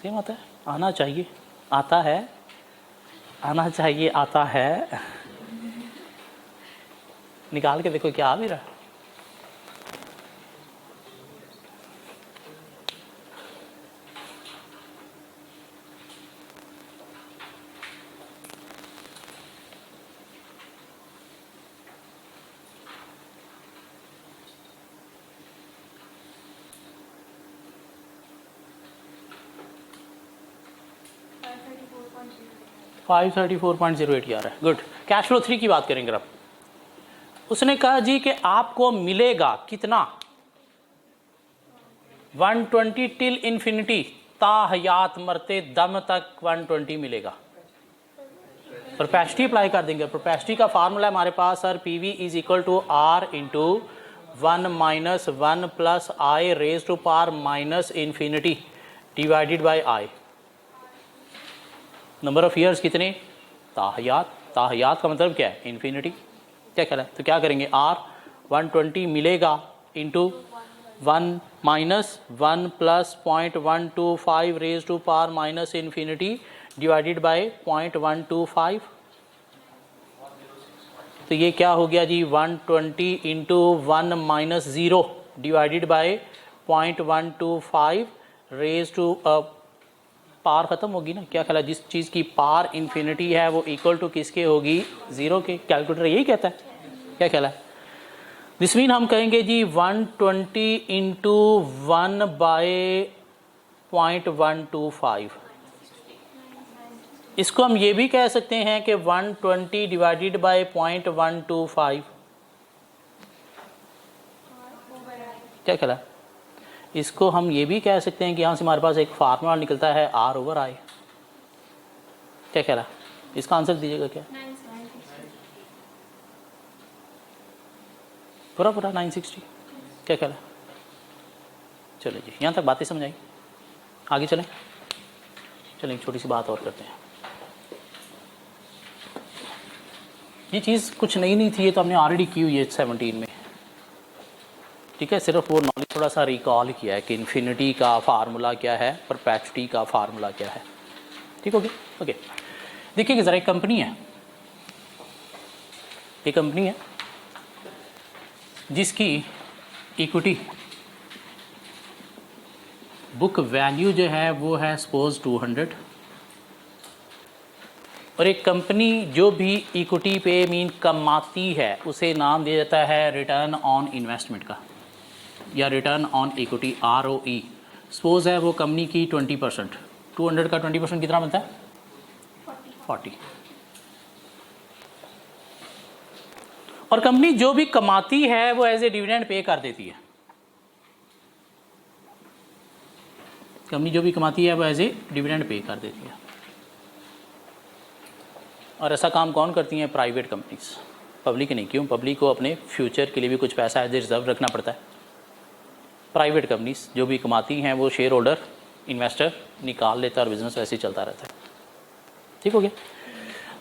सेम आता है. आना चाहिए, आता है, आना चाहिए, आता है. निकाल के देखो क्या आ भी रहा है. $534.08 आ रहा है. गुड. कैश फ्लो 3 की बात करेंगे अब. उसने कहा जी कि आपको मिलेगा कितना? 120 टिल इन्फिनिटी, ताहयात मरते दम तक 120 मिलेगा. प्रोपेसिटी अप्लाई कर देंगे. प्रोपेसिटी का फार्मूला है हमारे पास sir, PV is equal to R into 1 minus 1 plus I raise to power minus infinity divided by I. Number of years कितने? ताहयात. ताहयात का मतलब क्या है? इन्फिनिटी. क्या कह रहा है? तो क्या करेंगे? आर 120 मिलेगा into 1 minus 1 plus 0.125 raise to power minus infinity divided by 0.125. तो ये क्या हो गया जी? 120 into 1 minus 0 divided by 0.125 raise to power ख़त्म होगी ना. क्या ख्याल है? जिस चीज़ की पावर इन्फिनिटी है वो इक्वल टू किसके होगी? 0 के. कैलकुलेटर यही कहता है. क्या ख्याल है? दिस मीन हम कहेंगे जी 120 इंटू 1 बाय 0.125. इसको हम ये भी कह सकते हैं कि 120 डिवाइडेड बाय 0.125. क्या ख्याल है? इसको हम ये भी कह सकते हैं कि यहाँ से हमारे पास एक फार्मूला निकलता है आर ओवर आई. क्या कह रहा है? इसका आंसर दीजिएगा. क्या पूरा 960? क्या कह रहा है? चलो जी, यहाँ तक बातें समझ आई. आगे चलें. चलें, एक छोटी सी बात और करते हैं. ये चीज़ कुछ नई नहीं थी, ये तो हमने ऑलरेडी की हुई है 17 में. ठीक है, सिर्फ वो नॉलेज थोड़ा सा रिकॉल किया है कि इन्फिनिटी का फार्मूला क्या है, परपेचुटी का फार्मूला क्या है. ठीक हो गया. ओके, देखिए ज़रा एक कंपनी है, एक कंपनी है जिसकी इक्विटी बुक वैल्यू जो है वो है सपोज 200. और एक कंपनी जो भी इक्विटी पे मीन कमाती है उसे नाम दिया जाता है रिटर्न ऑन इन्वेस्टमेंट का या return on equity, ROE. Suppose है वो कंपनी की 20%. 200 का 20% कितना बनता है? 40. और कंपनी जो भी कमाती है वो एज ए डिविडेंड पे कर देती है. कंपनी जो भी कमाती है वो एज ए डिविडेंड पे कर देती है. और ऐसा काम कौन करती हैं? Private companies. पब्लिक नहीं. क्यों? पब्लिक को अपने फ्यूचर के लिए भी कुछ पैसा एज ए रिजर्व रखना पड़ता है. प्राइवेट कंपनीज जो भी कमाती हैं वो शेयर होल्डर, इन्वेस्टर निकाल लेता है और बिजनेस वैसे ही चलता रहता है. ठीक हो गया.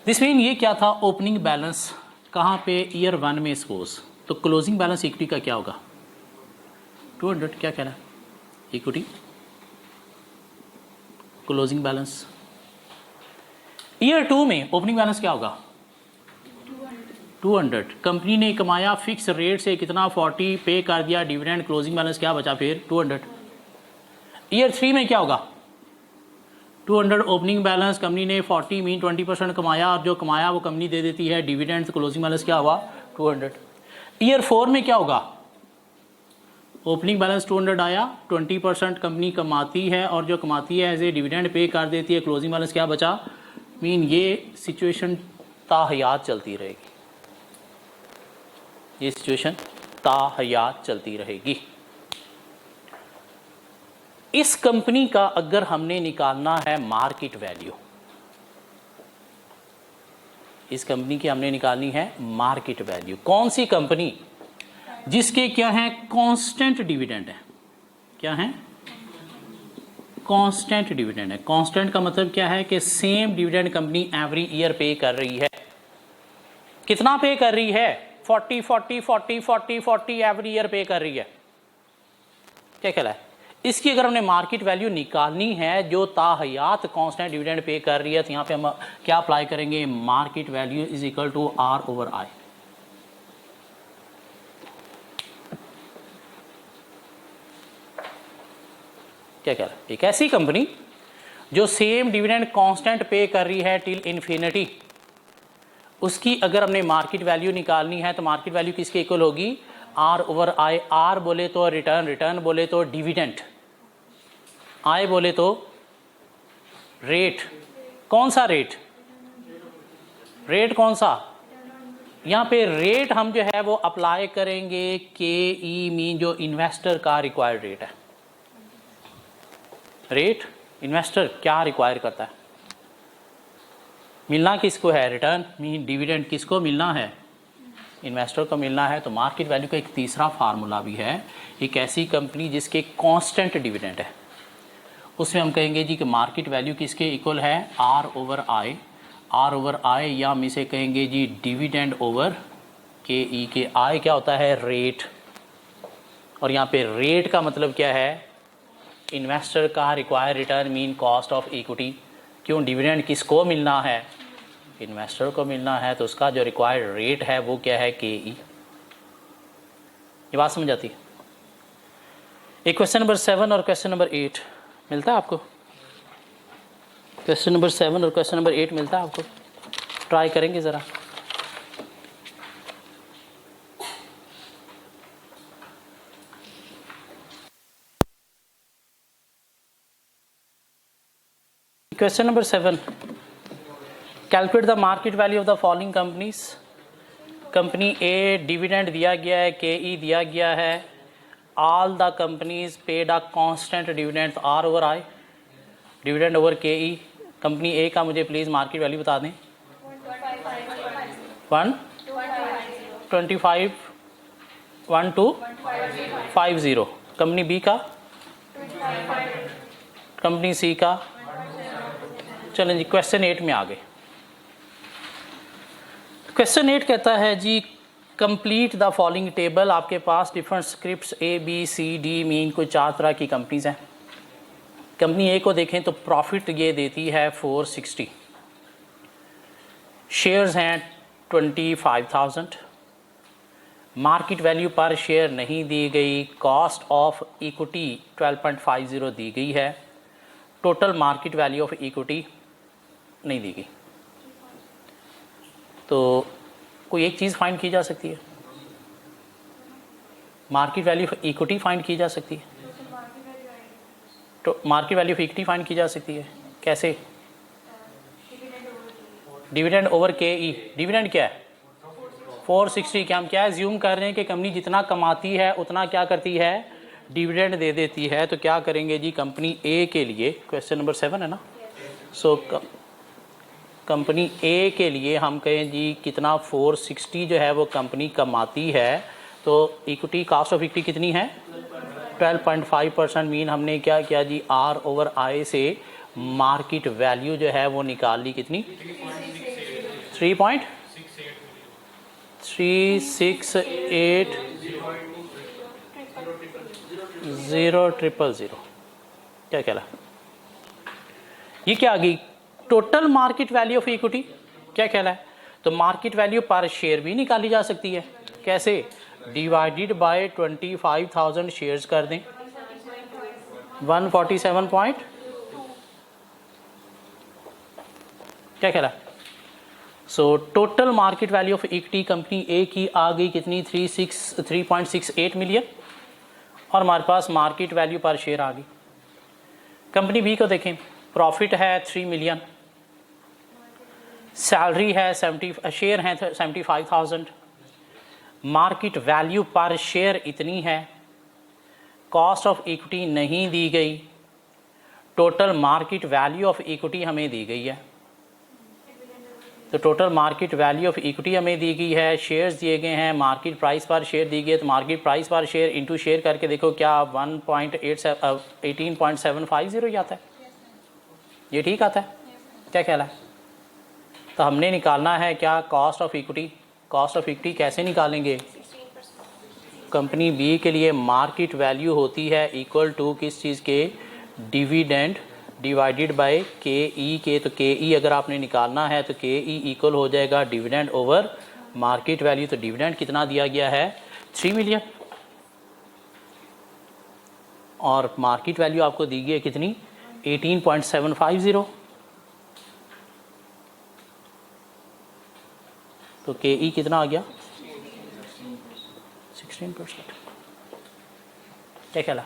दिस मीन ये क्या था? ओपनिंग बैलेंस कहाँ पे? ईयर 1 में सपोज. तो क्लोजिंग बैलेंस इक्विटी का क्या होगा? 200. क्या कहना है? Equity closing balance. ईयर 2 में ओपनिंग बैलेंस क्या होगा? 200. कंपनी ने कमाया फिक्स रेट से कितना? 40 पे कर दिया डिविडेंड. क्लोजिंग बैलेंस क्या बचा फिर? 200. ईयर 3 में क्या होगा? 200 ओपनिंग बैलेंस. कंपनी ने 40 मीन 20% कमाया और जो कमाया वो कंपनी दे देती है डिविडेंड. क्लोजिंग बैलेंस क्या हुआ? 200. ईयर 4 में क्या होगा? ओपनिंग बैलेंस 200 आया, 20% कंपनी कमाती है और जो कमाती है एज ए डिविडेंड पे कर देती है, क्लोजिंग बैलेंस क्या बचा, मीन ये सिचुएशन ताहयात चलती रहेगी, ये सिचुएशन ताहयात चलती रहेगी। इस कंपनी का अगर हमने निकालना है मार्केट वैल्यू, इस कंपनी की हमने निकालनी है मार्केट वैल्यू, कौन सी कंपनी जिसके क्या है कांस्टेंट डिविडेंड है, क्या है कांस्टेंट डिविडेंड है। कांस्टेंट का मतलब क्या है कि same dividend company every year पे कर रही है। कितना पे कर रही है, 40 40 40 40 40 एवरी ईयर पे कर रही है। क्या कहला है, इसकी अगर हमने मार्केट वैल्यू निकालनी है जो ताहयात कांस्टेंट डिविडेंड पे कर रही है, तो यहाँ पे हम क्या अप्लाई करेंगे, market value is equal to R over I. क्या कह रहा है, एक ऐसी कंपनी जो सेम डिविडेंड कांस्टेंट पे कर रही है टिल इन्फिनिटी, उसकी अगर हमने मार्केट वैल्यू निकालनी है तो मार्केट वैल्यू किसके इक्वल होगी, आर ओवर आई। आर बोले तो रिटर्न, रिटर्न बोले तो डिविडेंड, आई बोले तो रेट। कौन सा रेट, रेट कौन सा, यहाँ पे रेट हम जो है वो अप्लाई करेंगे के ई मीन जो इन्वेस्टर का रिक्वायर्ड रेट है। रेट इन्वेस्टर क्या रिक्वायर करता है, मिलना किसको है, रिटर्न मीन डिविडेंड किसको मिलना है, इन्वेस्टर को मिलना है। तो मार्केट वैल्यू का एक तीसरा फार्मूला भी है, एक ऐसी कंपनी जिसके कांस्टेंट डिविडेंड है, उसमें हम कहेंगे जी कि मार्केट वैल्यू किसके इक्वल है, R over I. R over I या हम इसे कहेंगे जी डिविडेंड ओवर के ई, के आई क्या होता है, रेट, और यहाँ पे रेट का मतलब क्या है, इन्वेस्टर का require return mean cost of equity. क्यों, डिविडेंड किसको मिलना है, इन्वेस्टर को मिलना है, तो उसका जो रिक्वायर्ड रेट है वो क्या है, के ई। ये बात समझ आती है। एक क्वेश्चन नंबर 7 और क्वेश्चन नंबर 8 मिलता है आपको, क्वेश्चन नंबर 7 और क्वेश्चन नंबर 8 मिलता है आपको, ट्राई करेंगे ज़रा। Question number 7, calculate the market value of the following companies. Company A dividend दिया गया है, के ई दिया गया है, all the companies paid a constant dividend, R over I, dividend over K E. Company ए का मुझे प्लीज़ मार्केट वैल्यू बता दें, 1250। कंपनी बी का, कंपनी सी का। चलें जी क्वेश्चन 8 में आ गए। क्वेश्चन 8 कहता है जी कंप्लीट द फॉलोइंग टेबल। आपके पास different scripts A B C D mean कोई 4 तरह की कंपनीज हैं। कंपनी ए को देखें तो प्रॉफिट ये देती है 460, शेयर्स हैं 25,000, मार्केट वैल्यू पर शेयर नहीं दी गई, कॉस्ट ऑफ इक्विटी 12.50 दी गई है, total market value of equity नहीं दी गई। तो कोई एक चीज़ फाइंड की जा सकती है, market value of equity find की जा सकती है, तो market value of equity find की जा सकती है कैसे, डिविडेंड ओवर के ई। डिविडेंड क्या है 460, क्या हम क्या एज्यूम कर रहे हैं कि कंपनी जितना कमाती है उतना क्या करती है, डिविडेंड दे देती है। तो क्या करेंगे जी कंपनी ए के लिए, क्वेश्चन नंबर 7 है ना, सो कंपनी ए के लिए हम कहें जी कितना 460 जो है वो कंपनी कमाती है, तो इक्विटी कॉस्ट ऑफ इक्विटी कितनी है 12.5%। मीन हमने क्या किया जी आर ओवर आई से मार्केट वैल्यू जो है वो निकाल ली, कितनी 3.368,000,000। क्या कहला, ये क्या आ गई total market value of equity. क्या कहला है, तो मार्केट वैल्यू पर शेयर भी निकाली जा सकती है, कैसे, डिवाइडेड बाय 25,000 शेयर्स कर दें, 147 पॉइंट क्या कहला। So total market value of equity company A की आ गई कितनी 3.68 मिलियन, और हमारे पास मार्केट वैल्यू पर शेयर आ गई। कंपनी बी को देखें, प्रॉफिट है 3 मिलियन, सैलरी है 70, शेयर हैं 75,000, मार्केट वैल्यू पर शेयर इतनी है, कॉस्ट ऑफ इक्विटी नहीं दी गई, total market value of equity हमें दी गई है। तो total market value of equity हमें दी गई है, शेयर्स दिए गए हैं, मार्केट प्राइस पर शेयर दी गई है। तो मार्केट प्राइस पर शेयर इंटू शेयर करके देखो क्या 18.750 आता है, ये ठीक आता है, क्या कहला है। तो हमने निकालना है क्या, cost of equity. Cost of equity कैसे निकालेंगे, कंपनी बी के लिए मार्केट वैल्यू होती है इक्वल टू किस चीज़ के, डिविडेंड डिवाइडेड बाय के ई के। तो के ई अगर आपने निकालना है तो के ई इक्वल हो जाएगा डिविडेंड ओवर मार्केट वैल्यू। तो डिविडेंड कितना दिया गया है, 3 मिलियन, और मार्केट वैल्यू आपको दी गई है कितनी, 18.750। तो के ई कितना आ गया, 16%। क्या कहला।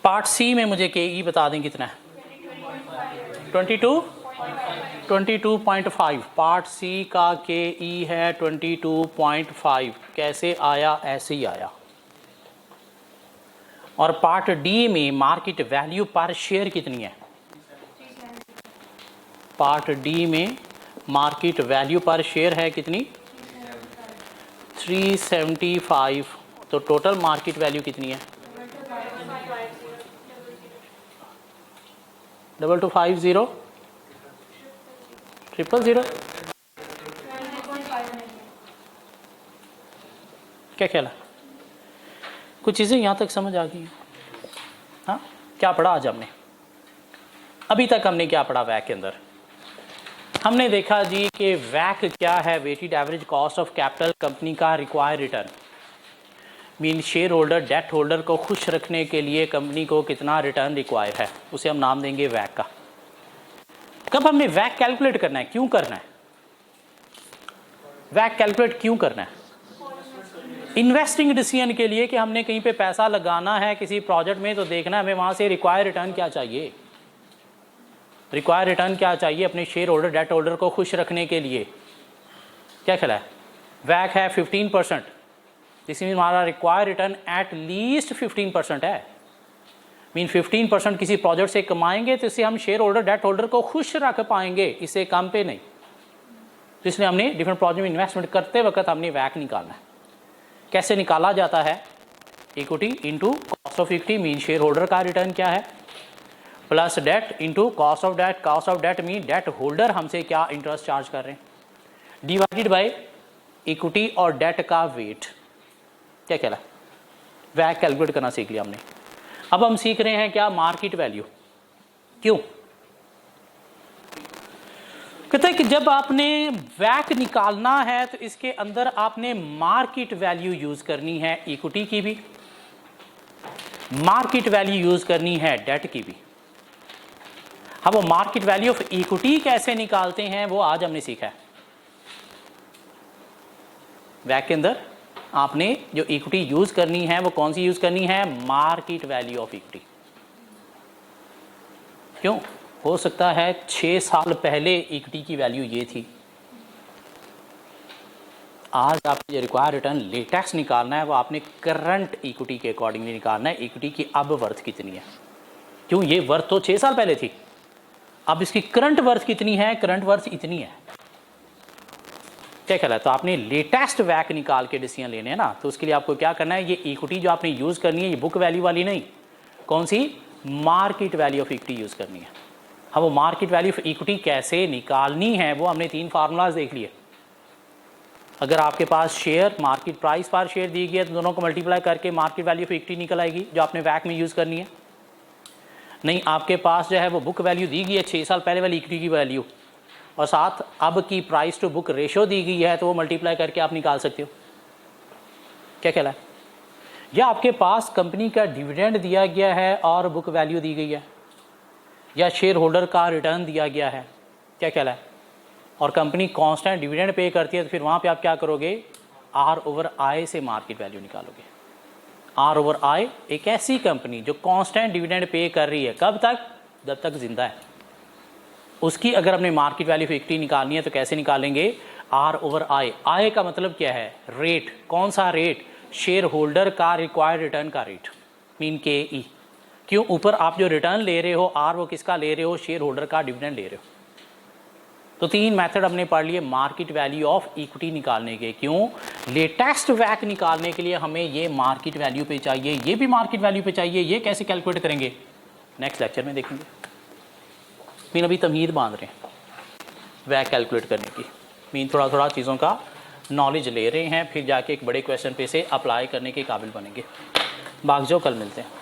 पार्ट सी में मुझे के ई बता दें कितना है, 22.5। पार्ट सी का के ई है 22.5। कैसे आया, ऐसे ही आया। और पार्ट डी में मार्केट वैल्यू पर शेयर कितनी है, पार्ट डी में मार्केट वैल्यू पर शेयर है कितनी, 375। तो टोटल मार्केट वैल्यू कितनी है, 2250 000। क्या ख्याल है, कुछ चीज़ें यहाँ तक समझ आ गई हैं। हाँ, क्या पढ़ा आज हमने, अभी तक हमने क्या पढ़ा वैक के अंदर। हमने देखा जी कि वैक क्या है, weighted average cost of capital, company का required return. Mean share holder, debt holder को खुश रखने के लिए कंपनी को कितना रिटर्न रिक्वायर है, उसे हम नाम देंगे वैक का। कब हमने वैक कैलकुलेट करना है, क्यों करना है वैक कैलकुलेट, क्यों करना है, इन्वेस्टिंग डिसीजन के लिए कि हमने कहीं पे पैसा लगाना है किसी प्रोजेक्ट में, तो देखना हमें वहाँ से रिक्वायर रिटर्न क्या चाहिए, रिक्वायर रिटर्न क्या चाहिए अपने शेयर होल्डर, डेट होल्डर को खुश रखने के लिए। क्या ख्याल है, वैक है 15%, जिसमें हमारा रिक्वायर रिटर्न एट लीस्ट 15% है। मीन 15% किसी प्रोजेक्ट से कमाएंगे तो इससे हम शेयर होल्डर, डेट होल्डर को खुश रख पाएंगे, इससे कम पे नहीं। तो इसलिए हमने डिफरेंट प्रोजेक्ट में इन्वेस्टमेंट करते वक्त हमने वैक निकालना है। कैसे निकाला जाता है, equity into cost of equity, mean share holder का रिटर्न क्या है, plus debt into cost of debt. Cost of debt mean debt holder हमसे क्या इंटरेस्ट चार्ज कर रहे हैं, डिवाइडेड बाय इक्विटी और डेट का वेट। क्या कहला, वैक कैलकुलेट करना सीख लिया हमने। अब हम सीख रहे हैं क्या, मार्केट वैल्यू। क्यों, कहते हैं कि जब आपने वैक निकालना है तो इसके अंदर आपने मार्केट वैल्यू यूज करनी है, इक्विटी की भी, मार्केट वैल्यू यूज करनी है डेट की भी। अब वो मार्केट वैल्यू ऑफ इक्विटी कैसे निकालते हैं वो आज हमने सीखा है। वैक के अंदर आपने जो इक्विटी यूज करनी है वो कौन सी यूज करनी है, मार्केट वैल्यू ऑफ इक्विटी। क्यों, हो सकता है 6 साल पहले इक्विटी की वैल्यू ये थी, आज आपको जो रिक्वायर रिटर्न लेटेस्ट निकालना है वो आपने करंट इक्विटी के अकॉर्डिंगली निकालना है, इक्विटी की अब वर्थ कितनी है। क्यों, ये वर्थ तो 6 साल पहले थी, अब इसकी करंट वर्थ कितनी है, करंट वर्थ इतनी है। क्या ख्याल है, तो आपने लेटेस्ट वैक निकाल के डिसीजन लेने हैं ना, तो उसके लिए आपको क्या करना है, ये इक्विटी जो आपने यूज करनी है ये बुक वैल्यू वाली नहीं, कौन सी, market value of equity use करनी है। अब वो मार्केट वैल्यू ऑफ इक्विटी कैसे निकालनी है वो हमने 3 फार्मूलाज देख लिए। अगर आपके पास शेयर मार्केट प्राइस पर शेयर दी गई है तो दोनों को मल्टीप्लाई करके मार्केट वैल्यू ऑफ इक्विटी निकल आएगी जो आपने वैक में यूज करनी है। नहीं, आपके पास जो है वो बुक वैल्यू दी गई है 6 साल पहले वाली इक्विटी की वैल्यू, और साथ अब की प्राइस टू बुक रेशो दी गई है, तो वो मल्टीप्लाई करके आप निकाल सकते हो। क्या कहला है, या आपके पास कंपनी का डिविडेंड दिया गया है और बुक वैल्यू दी गई है, या शेयर होल्डर का रिटर्न दिया गया है। क्या कहला है, और कंपनी कांस्टेंट डिविडेंड पे करती है, तो फिर वहाँ पे आप क्या करोगे, आर ओवर आई से मार्केट वैल्यू निकालोगे। आर ओवर आई एक ऐसी कंपनी जो कांस्टेंट डिविडेंड पे कर रही है, कब तक? जब तक जिंदा है। उसकी अगर हमने मार्केट वैल्यू ऑफ इक्विटी निकालनी है तो कैसे निकालेंगे? आर ओवर आई। आई का मतलब क्या है? रेट। कौन सा रेट? शेयर होल्डर का रिक्वायर्ड रिटर्न का रेट, मीन के ई। क्यों? ऊपर आप जो रिटर्न ले रहे हो आर, वो किसका ले रहे हो? शेयर होल्डर का डिविडेंड ले रहे हो। तो 3 मेथड हमने पढ़ लिए मार्केट वैल्यू ऑफ इक्विटी निकालने के। क्यों? लेटेस्ट वैक निकालने के लिए हमें ये मार्केट वैल्यू पे चाहिए, ये भी मार्केट वैल्यू पे चाहिए। ये कैसे कैलकुलेट करेंगे? नेक्स्ट लेक्चर में देखेंगे। मीन अभी तमहीद बांध रहे हैं वैक कैलकुलेट करने की। मीन थोड़ा थोड़ा चीज़ों का नॉलेज ले रहे हैं, फिर जाके एक बड़े क्वेश्चन पे से अप्लाई करने के काबिल बनेंगे। भाग जाओ, कल मिलते हैं।